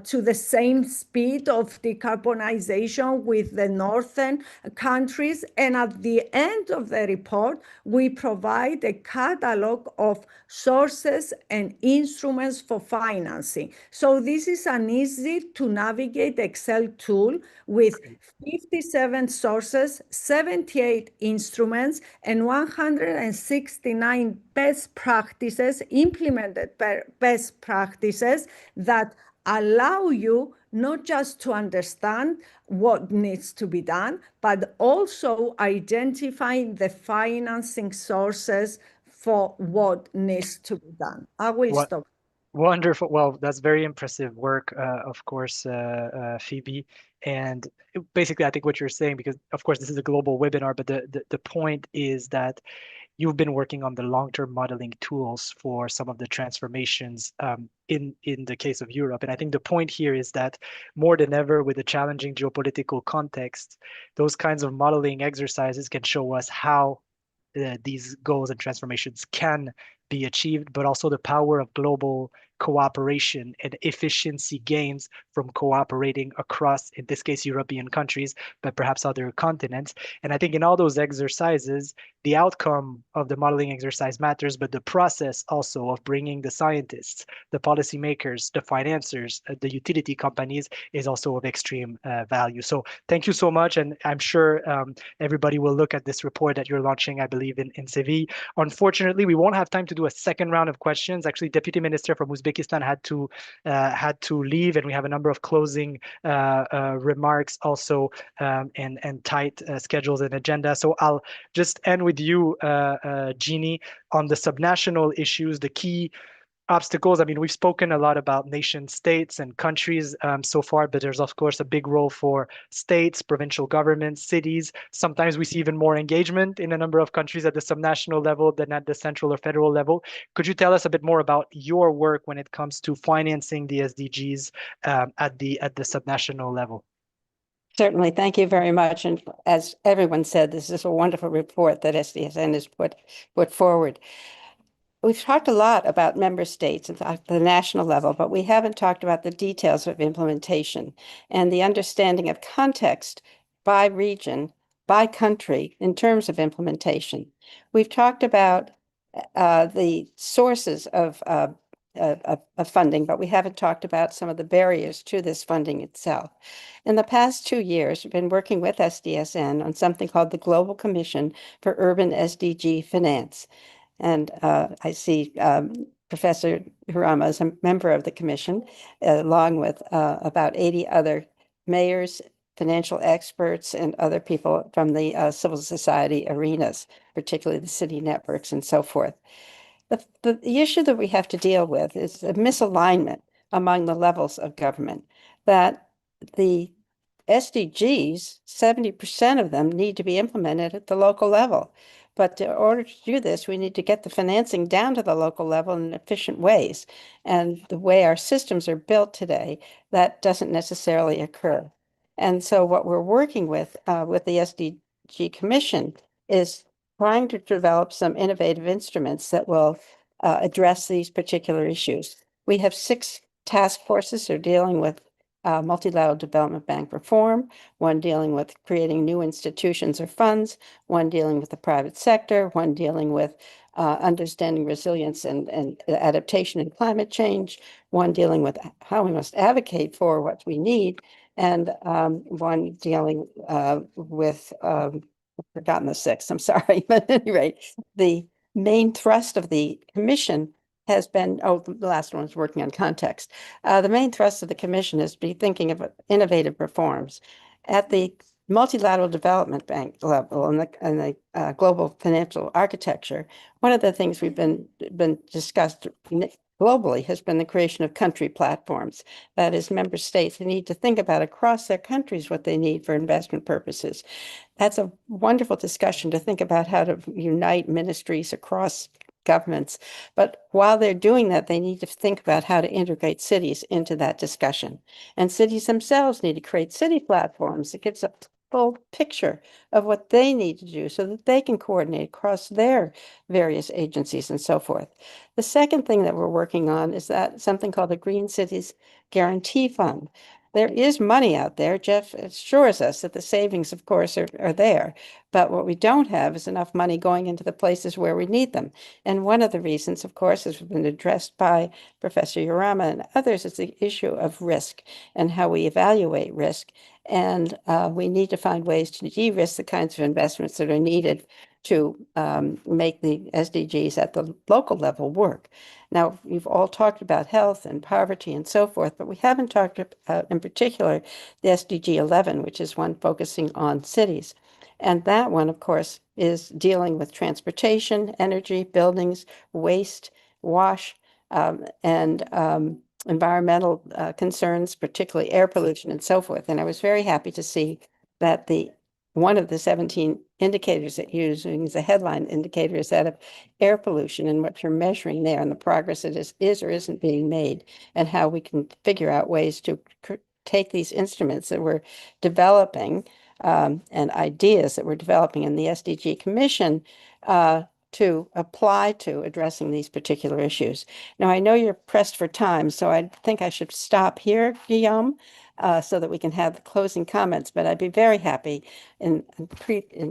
S6: to the same speed of decarbonization with the northern countries. And at the end of the report, we provide a catalog of sources and instruments for financing. So this is an easy to navigate Excel tool with 57 sources, 78 instruments, and 169 best practices, implemented best practices that allow you not just to understand what needs to be done, but also identifying the financing sources for what needs to be done. I will stop.
S1: Wonderful. Well, that's very impressive work, of course, Phoebe. And basically, I think what you're saying, because of course this is a global webinar, but the point is that you've been working on the long-term modeling tools for some of the transformations in the case of Europe. And I think the point here is that more than ever, with the challenging geopolitical context, those kinds of modeling exercises can show us how these goals and transformations can be achieved, but also the power of global cooperation and efficiency gains from cooperating across, in this case, European countries, but perhaps other continents. And I think in all those exercises, the outcome of the modeling exercise matters, but the process also of bringing the scientists, the policymakers, the financiers, the utility companies is also of extreme value. So thank you so much. And I'm sure everybody will look at this report that you're launching, I believe, in Seville. Unfortunately, we won't have time to do a second round of questions. Actually, Deputy Minister from Uzbekistan had to leave, and we have a number of closing remarks also, and tight schedules and agenda. So I'll just end with you, Jeannie, on the subnational issues, the key obstacles. I mean, we've spoken a lot about nation states and countries so far, but there's of course a big role for states, provincial governments, cities. Sometimes we see even more engagement in a number of countries at the subnational level than at the central or federal level. Could you tell us a bit more about your work when it comes to financing the SDGs at the subnational level?
S7: Certainly. Thank you very much. And as everyone said, this is a wonderful report that SDSN has put forward. We've talked a lot about member states at the national level, but we haven't talked about the details of implementation and the understanding of context by region, by country, in terms of implementation. We've talked about the sources of funding, but we haven't talked about some of the barriers to this funding itself. In the past 2 years, we've been working with SDSN on something called the Global Commission for Urban SDG Finance. And I see Professor Hirama is a member of the commission, along with about 80 other mayors, financial experts, and other people from the civil society arenas, particularly the city networks and so forth. The issue that we have to deal with is a misalignment among the levels of government, that the SDGs, 70% of them need to be implemented at the local level. But in order to do this, we need to get the financing down to the local level in efficient ways. And the way our systems are built today, that doesn't necessarily occur. And so what we're working with the SDG Commission is trying to develop some innovative instruments that will address these particular issues. We have 6 task forces that are dealing with multilateral development bank reform, one dealing with creating new institutions or funds, one dealing with the private sector, one dealing with understanding resilience and adaptation and climate change, one dealing with how we must advocate for what we need, and one dealing with, I've forgotten the 6th, I'm sorry, but at any rate, the main thrust of the commission has been, the last one was working on context. The main thrust of the commission is to be thinking of innovative reforms. At the multilateral development bank level and the global financial architecture, one of the things we've been discussed globally has been the creation of country platforms. That is, member states need to think about across their countries what they need for investment purposes. That's a wonderful discussion to think about how to unite ministries across governments. But while they're doing that, they need to think about how to integrate cities into that discussion. And cities themselves need to create city platforms. It gives full picture of what they need to do so that they can coordinate across their various agencies and so forth. The second thing that we're working on is that something called the Green Cities Guarantee Fund. There is money out there. Jeff assures us that the savings, of course, are there. But what we don't have is enough money going into the places where we need them. And one of the reasons, of course, has been addressed by Professor Urama and others, is the issue of risk and how we evaluate risk. And we need to find ways to de-risk the kinds of investments that are needed to make the SDGs at the local level work. Now, you've all talked about health and poverty and so forth, but we haven't talked about, in particular, the SDG 11, which is one focusing on cities. And that one, of course, is dealing with transportation, energy, buildings, waste, wash, and environmental concerns, particularly air pollution and so forth. And I was very happy to see that one of the 17 indicators that you're using as a headline indicator is that of air pollution and what you're measuring there and the progress that is or isn't being made, and how we can figure out ways to take these instruments that we're developing and ideas that we're developing in the SDG Commission to apply to addressing these particular issues. Now, I know you're pressed for time, so I think I should stop here, Guillaume, so that we can have the closing comments, but I'd be very happy in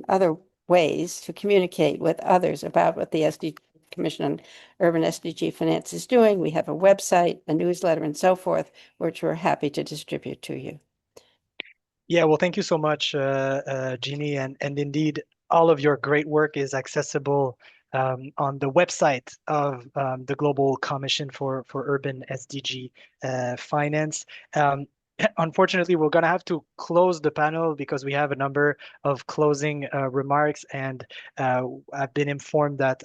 S7: other ways to communicate with others about what the SDG Commission on Urban SDG Finance is doing. We have a website, a newsletter, and so forth, which we're happy to distribute to you.
S1: Yeah, well, thank you so much, Jeannie, and indeed, all of your great work is accessible on the website of the Global Commission for Urban SDG Finance. Unfortunately, we're going to have to close the panel because we have a number of closing remarks, and I've been informed that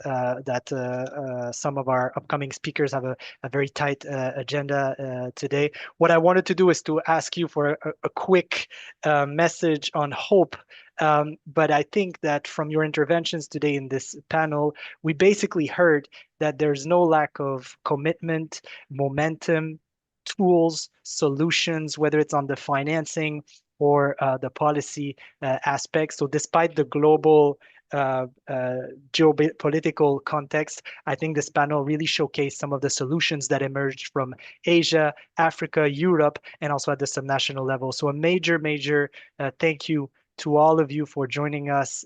S1: some of our upcoming speakers have a very tight agenda today. What I wanted to do is to ask you for a quick message on hope. But I think that from your interventions today in this panel, we basically heard that there's no lack of commitment, momentum, tools, solutions, whether it's on the financing or the policy aspects. So despite the global geopolitical context, I think this panel really showcased some of the solutions that emerged from Asia, Africa, Europe, and also at the subnational level. So a major thank you to all of you for joining us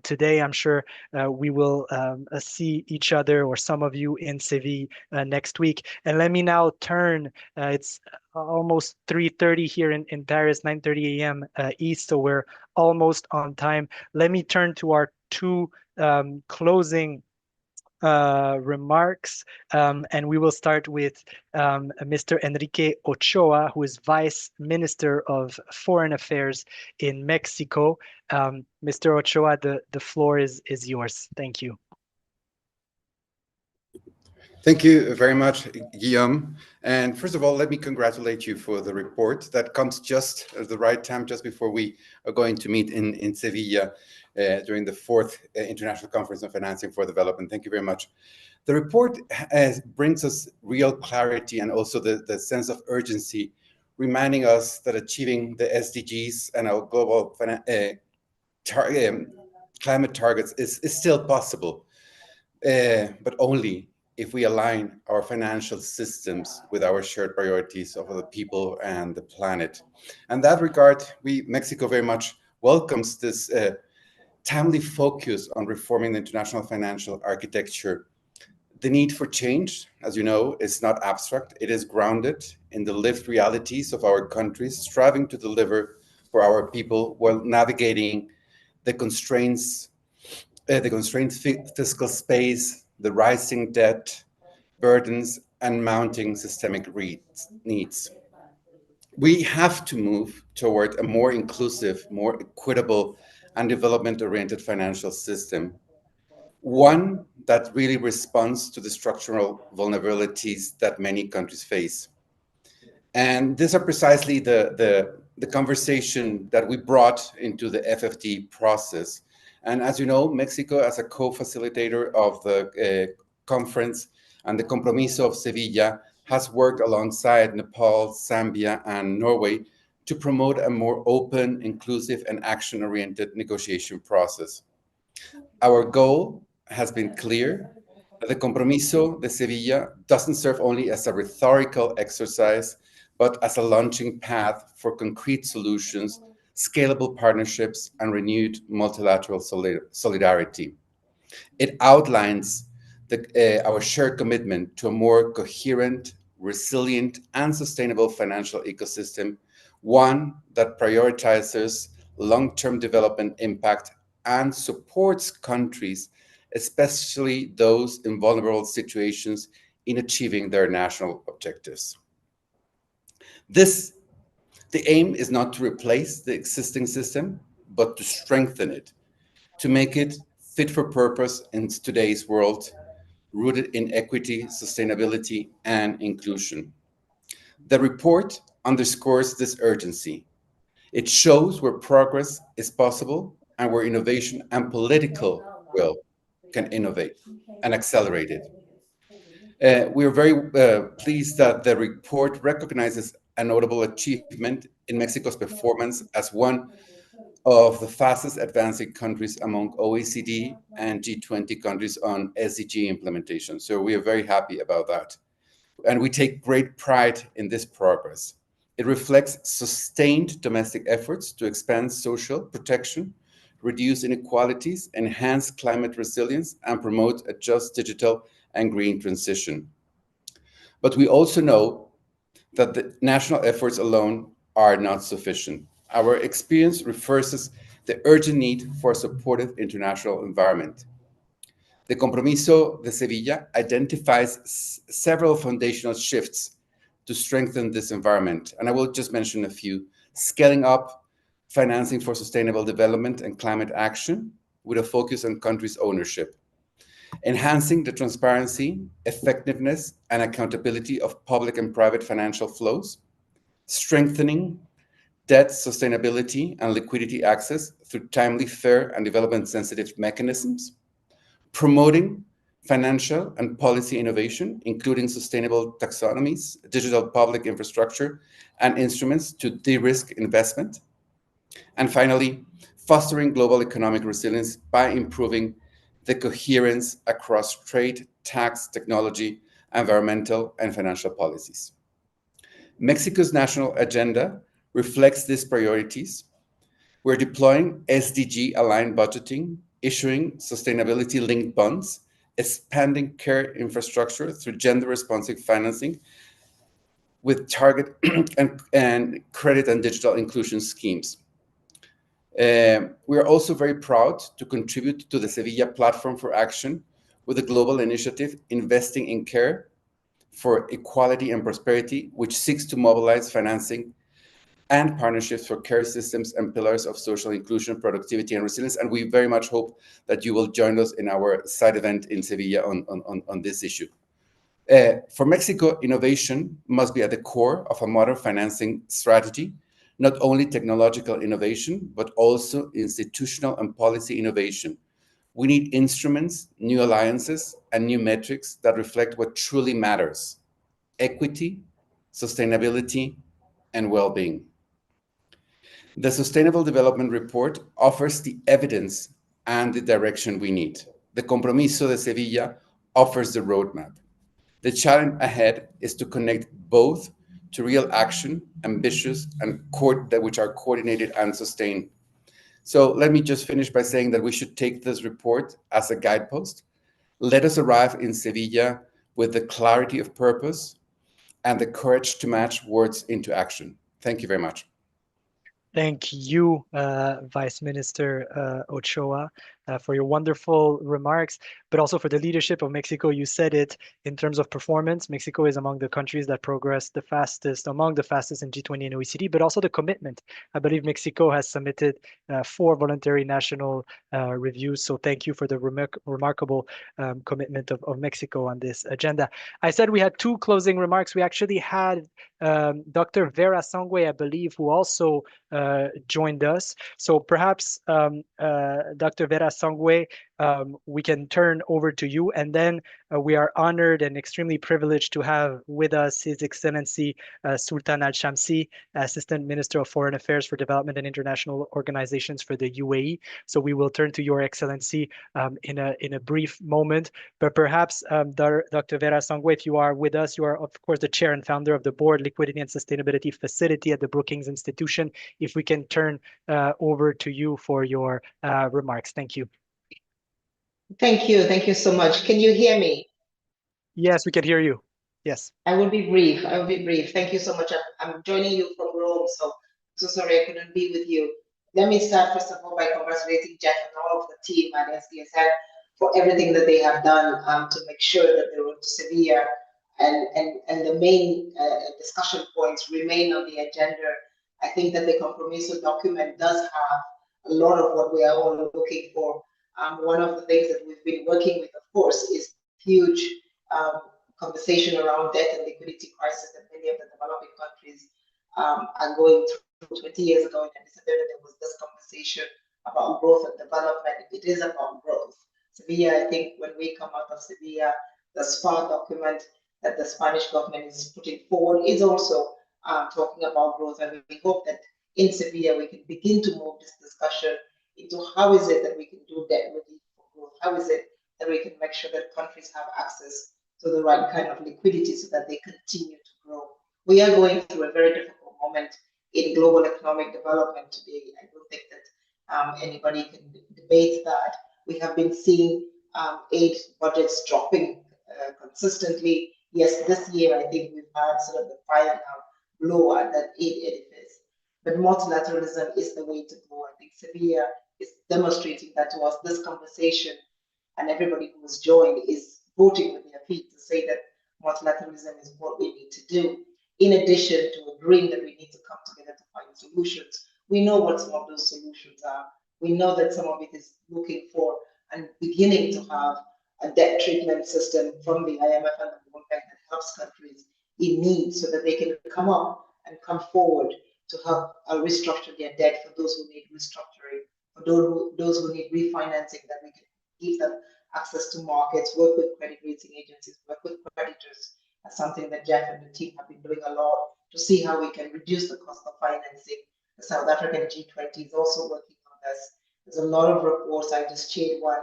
S1: today. I'm sure we will see each other or some of you in Seville next week. And let me now turn, it's almost 3:30 here in Paris, 9:30 a.m. East, so we're almost on time. Let me turn to our two closing remarks, and we will start with Mr. Enrique Ochoa, who is Vice Minister of Foreign Affairs in Mexico. Mr. Ochoa, the floor is yours. Thank you.
S8: Thank you very much, Guillaume. And first of all, let me congratulate you for the report that comes just at the right time, just before we are going to meet in Sevilla during the 4th International Conference on Financing for Development. Thank you very much. The report brings us real clarity and also the sense of urgency, reminding us that achieving the SDGs and our global climate targets is still possible, but only if we align our financial systems with our shared priorities of the people and the planet. In that regard, Mexico very much welcomes this timely focus on reforming the international financial architecture. The need for change, as you know, is not abstract. It is grounded in the lived realities of our countries, striving to deliver for our people while navigating the constraints, fiscal space, the rising debt burdens, and mounting systemic needs. We have to move toward a more inclusive, more equitable, and development-oriented financial system, one that really responds to the structural vulnerabilities that many countries face. And these are precisely the conversation that we brought into the FFD process. And as you know, Mexico, as a co-facilitator of the conference and the Compromiso of Sevilla, has worked alongside Nepal, Zambia, and Norway to promote a more open, inclusive, and action-oriented negotiation process. Our goal has been clear, that the Compromiso de Sevilla doesn't serve only as a rhetorical exercise, but as a launching path for concrete solutions, scalable partnerships, and renewed multilateral solidarity. It outlines our shared commitment to a more coherent, resilient, and sustainable financial ecosystem, one that prioritizes long-term development impact and supports countries, especially those in vulnerable situations, in achieving their national objectives. The aim is not to replace the existing system, but to strengthen it, to make it fit for purpose in today's world, rooted in equity, sustainability, and inclusion. The report underscores this urgency. It shows where progress is possible and where innovation and political will can innovate and accelerate it. We are very pleased that the report recognizes a notable achievement in Mexico's performance as one of the fastest advancing countries among OECD and G20 countries on SDG implementation. So we are very happy about that. And we take great pride in this progress. It reflects sustained domestic efforts to expand social protection, reduce inequalities, enhance climate resilience, and promote a just digital and green transition. But we also know that the national efforts alone are not sufficient. Our experience reinforces the urgent need for a supportive international environment. The Compromiso de Sevilla identifies several foundational shifts to strengthen this environment, and I will just mention a few. Scaling up financing for sustainable development and climate action with a focus on countries' ownership. Enhancing the transparency, effectiveness, and accountability of public and private financial flows. Strengthening debt sustainability and liquidity access through timely, fair, and development-sensitive mechanisms. Promoting financial and policy innovation, including sustainable taxonomies, digital public infrastructure, and instruments to de-risk investment. And finally, fostering global economic resilience by improving the coherence across trade, tax, technology, environmental, and financial policies. Mexico's national agenda reflects these priorities. We're deploying SDG-aligned budgeting, issuing sustainability-linked bonds, expanding care infrastructure through gender-responsive financing with target and credit and digital inclusion schemes. We are also very proud to contribute to the Sevilla Platform for Action with a global initiative investing in care for equality and prosperity, which seeks to mobilize financing and partnerships for care systems and pillars of social inclusion, productivity, and resilience. And we very much hope that you will join us in our side event in Sevilla on this issue. For Mexico, innovation must be at the core of a modern financing strategy, not only technological innovation, but also institutional and policy innovation. We need instruments, new alliances, and new metrics that reflect what truly matters: equity, sustainability, and well-being. The Sustainable Development Report offers the evidence and the direction we need. The Compromiso de Sevilla offers the roadmap. The challenge ahead is to connect both to real action, ambitious, and which are coordinated and sustained. So let me just finish by saying that we should take this report as a guidepost. Let us arrive in Sevilla with the clarity of purpose and the courage to match words into action. Thank you very much.
S1: Thank you, Vice Minister Ochoa, for your wonderful remarks, but also for the leadership of Mexico. You said it in terms of performance. Mexico is among the countries that progress the fastest, among the fastest in G20 and OECD, but also the commitment. I believe Mexico has submitted 4 voluntary national reviews. So thank you for the remarkable commitment of Mexico on this agenda. I said we had 2 closing remarks. We actually had Dr. Vera Sangwe, I believe, who also joined us. So perhaps Dr. Vera Sangwe, we can turn over to you. And then we are honored and extremely privileged to have with us His Excellency Sultan Al-Shamsi, Assistant Minister of Foreign Affairs for Development and International Organizations for the UAE. So we will turn to Your Excellency in a brief moment. But perhaps, Dr. Vera Sangwe, if you are with us, you are, of course, the chair and founder of the Board Liquidity and Sustainability Facility at the Brookings Institution. If we can turn over to you for your remarks. Thank you.
S9: Thank you. Thank you so much. Can you hear me?
S1: Yes, we can hear you. Yes.
S9: I will be brief. I will be brief. Thank you so much. I'm joining you from Rome, so sorry I couldn't be with you. Let me start first of all by congratulating Jeff and all of the team at SDSN for everything that they have done to make sure that the road to Sevilla and the main discussion points remain on the agenda. I think that the compromiso document does have a lot of what we are all looking for. One of the things that we've been working with, of course, is huge conversation around debt and liquidity crisis that many of the developing countries are going through. 20 years ago in December, there was this conversation about growth and development. It is about growth. Sevilla, I think when we come out of Sevilla, the SPA document that the Spanish government is putting forward is also talking about growth. And we hope that in Sevilla, we can begin to move this discussion into how is it that we can do debt relief for growth? How is it that we can make sure that countries have access to the right kind of liquidity so that they continue to grow? We are going through a very difficult moment in global economic development today. I don't think that anybody can debate that. We have been seeing aid budgets dropping consistently. Yes, this year I think we've had sort of the final blow at that aid edifice. But multilateralism is the way to go. I think Sevilla is demonstrating that to us. This conversation and everybody who has joined is voting with their feet to say that multilateralism is what we need to do. In addition to agreeing that we need to come together to find solutions, we know what some of those solutions are. We know that some of it is looking for and beginning to have a debt treatment system from the IMF and the World Bank that helps countries in need so that they can come up and come forward to help restructure their debt for those who need restructuring, for those who need refinancing, that we can give them access to markets, work with credit rating agencies, work with creditors. That's something that Jeff and the team have been doing a lot to see how we can reduce the cost of financing. The South African G20 is also working on this. There's a lot of reports. I just shared one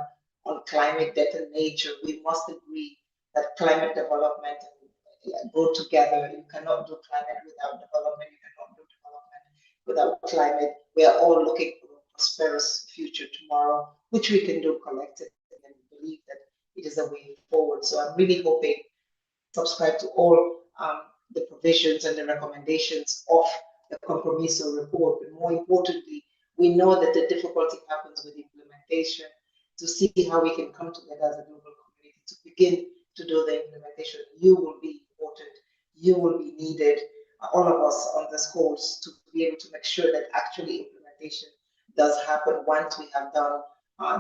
S9: on climate, debt, and nature. We must agree that climate development go together. You cannot do climate without development. You cannot do development without climate. We are all looking for a prosperous future tomorrow, which we can do collectively, and believe that it is a way forward. So I'm really hoping subscribe to all the provisions and the recommendations of the compromiso report. But more importantly, we know that the difficulty happens with implementation, to see how we can come together as a global community to begin to do the implementation. You will be important, you will be needed, all of us on this course, to be able to make sure that actually implementation does happen once we have done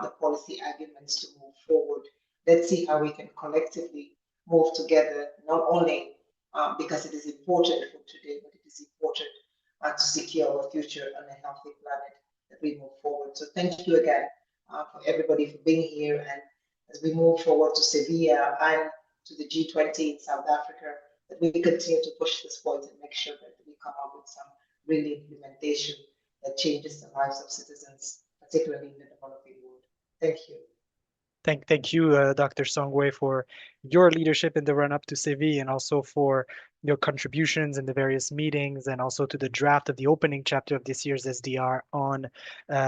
S9: the policy arguments to move forward. Let's see how we can collectively move together, not only because it is important for today, but it is important to secure our future on a healthy planet that we move forward. So thank you again for everybody for being here. And as we move forward to Sevilla and to the G20 in South Africa, that we continue to push this point and make sure that we come up with some real implementation that changes the lives of citizens, particularly in the developing world. Thank you.
S1: Thank you, Dr. Sangwe, for your leadership in the run-up to Seville, and also for your contributions in the various meetings, and also to the draft of the opening chapter of this year's SDR on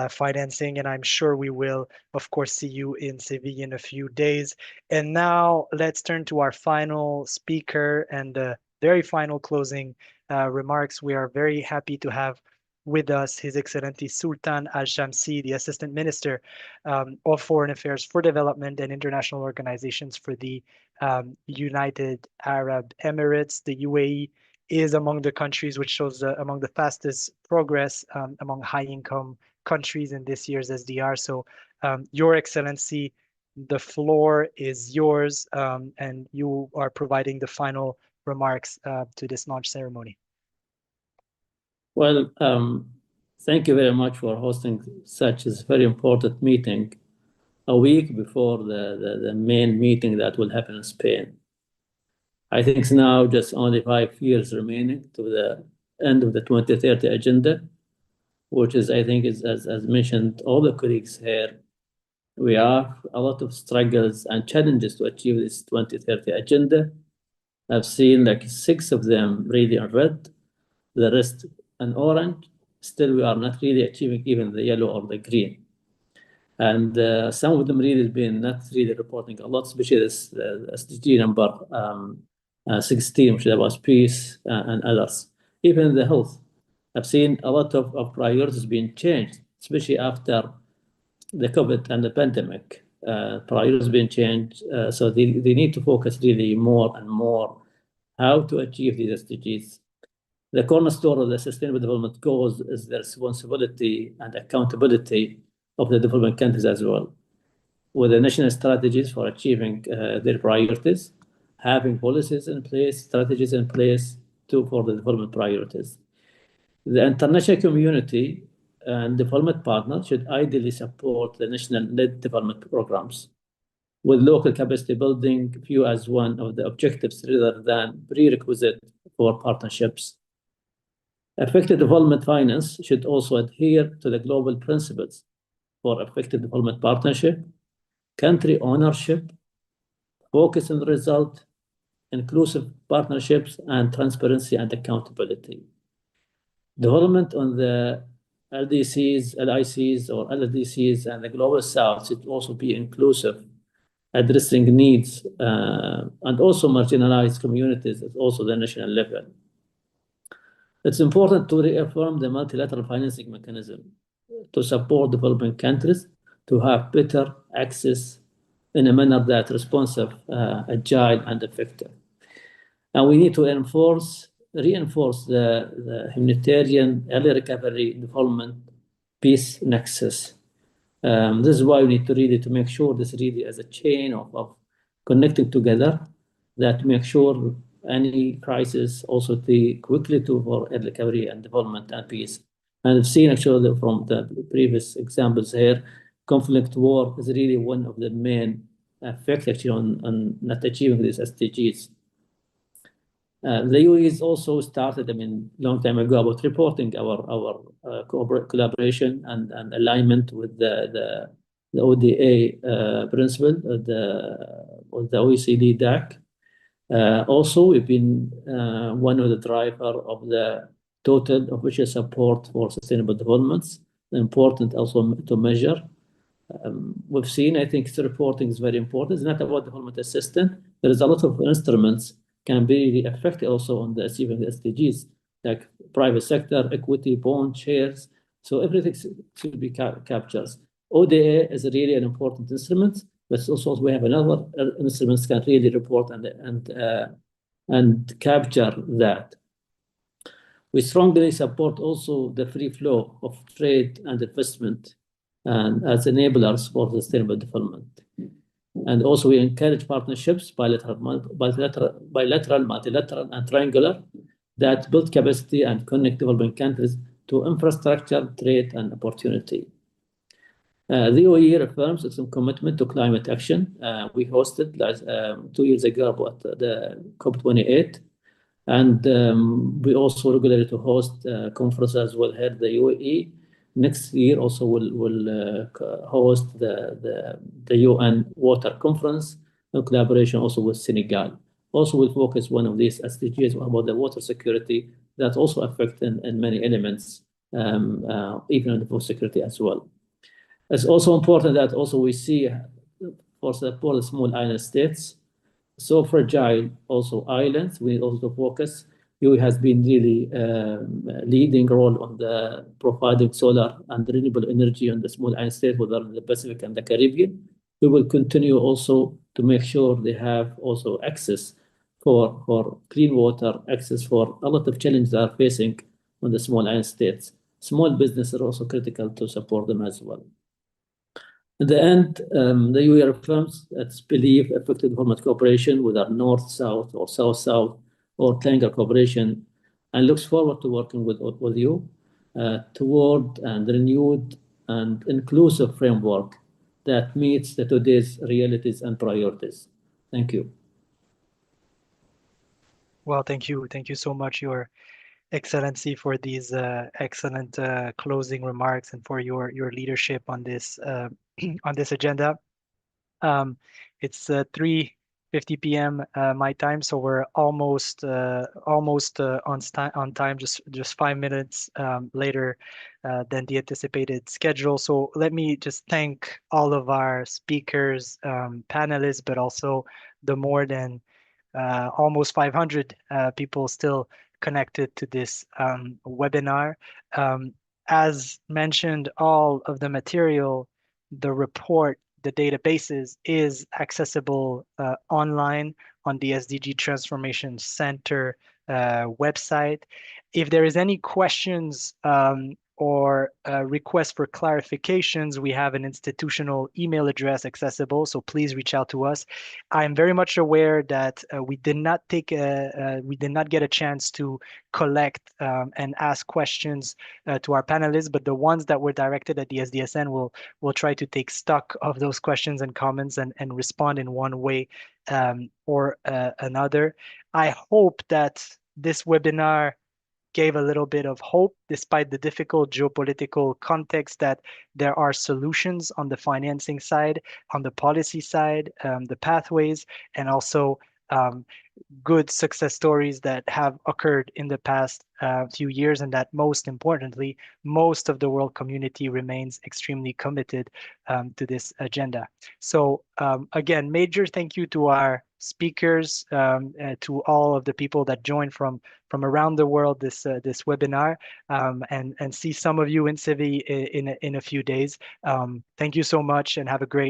S1: financing. And I'm sure we will, of course, see you in Seville in a few days. And now let's turn to our final speaker and the very final closing remarks. We are very happy to have with us His Excellency Sultan Al-Shamsi, the Assistant Minister of Foreign Affairs for Development and International Organizations for the United Arab Emirates. The UAE is among the countries which shows among the fastest progress among high-income countries in this year's SDR. So, Your Excellency, the floor is yours, and you are providing the final remarks to this launch ceremony.
S10: Well, thank you very much for hosting such a very important meeting. a week before the main meeting that will happen in Spain. I think it's now just only 5 years remaining to the end of the 2030 agenda, which is, I think, is as mentioned, all the colleagues here, we have a lot of struggles and challenges to achieve this 2030 agenda. I've seen like 6 of them really in red, the rest in orange. Still, we are not really achieving even the yellow or the green. And some of them really been not really reporting a lot, especially this SDG number 16, which is about peace and others. Even the health, I've seen a lot of priorities being changed, especially after the COVID and the pandemic. Priorities being changed, so they need to focus really more and more how to achieve these SDGs. The cornerstone of the Sustainable Development Goals is the responsibility and accountability of the development countries as well, with the national strategies for achieving their priorities, having policies in place, strategies in place for the development priorities. The international community and development partners should ideally support the national-led development programs, with local capacity building view as one of the objectives rather than prerequisite for partnerships. Effective development finance should also adhere to the global principles for effective development partnership, country ownership, focus on the result, inclusive partnerships, and transparency and accountability. Development on the LDCs, LICs, or LDCs and the Global South should also be inclusive, addressing needs and also marginalized communities at also the national level. It's important to reaffirm the multilateral financing mechanism to support developing countries to have better access in a manner that's responsive, agile, and effective. And we need to reinforce the humanitarian, early recovery, development, peace nexus. This is why we need to really to make sure this really as a chain of connecting together that make sure any crisis also quickly for early recovery and development and peace. And I've seen actually from the previous examples here, conflict war is really one of the main effects actually on not achieving these SDGs. The UAE is also started, long time ago about reporting our collaboration and alignment with the ODA principle, the OECD DAC. Also, we've been one of the drivers of the total official support for sustainable developments. Important also to measure. We've seen, I think, the reporting is very important. It's not about development assistance. There is a lot of instruments can be really effective also on the achieving the SDGs, like private sector, equity, bond, shares. So everything should be captured. ODA is really an important instrument, but also we have another instruments can really report and capture that. We strongly support also the free flow of trade and investment and as enablers for sustainable development. And also we encourage partnerships, bilateral, multilateral, and triangular that build capacity and connect developing countries to infrastructure, trade, and opportunity. The OE reaffirms its commitment to climate action. We hosted 2 years ago about the COP28, and we also regularly to host conferences as well here at the UAE. Next year also will host the UN Water Conference in collaboration also with Senegal. Also will focus one of these SDGs about the water security that also affect in many elements, even on the food security as well. It's also important that also we see for support the small island states, so fragile also islands, we also focus. UAE has been really leading role on the providing solar and renewable energy on the small island states, whether in the Pacific and the Caribbean. We will continue also to make sure they have also access for clean water, access for a lot of challenges they are facing on the small island states. Small businesses are also critical to support them as well. In the end, the UAE reaffirms its belief effective development cooperation with our North-South or South-South or triangle cooperation, and looks forward to working with you toward and renewed and inclusive framework that meets today's realities and priorities. Thank you.
S1: Well, thank you. Thank you so much, Your Excellency, for these excellent closing remarks and for your leadership on this on this agenda. It's 3:50 p.m. My time, so we're almost on time, just 5 minutes later than the anticipated schedule. So let me just thank all of our speakers, panelists, but also the more than almost 500 people still connected to this webinar. As mentioned, all of the material, the report, the databases is accessible online on the SDG Transformation Center website. If there is any questions or requests for clarifications, we have an institutional email address accessible, so please reach out to us. I'm very much aware that we did not get a chance to collect and ask questions to our panelists, but the ones that were directed at the SDSN will try to take stock of those questions and comments and respond in one way or another. I hope that this webinar gave a little bit of hope, despite the difficult geopolitical context, that there are solutions on the financing side, on the policy side, the pathways, and also good success stories that have occurred in the past few years, and that most importantly, most of the world community remains extremely committed to this agenda. So again, major thank you to our speakers, to all of the people that joined from around the world this webinar, and see some of you in Civi in a few days. Thank you so much and have a great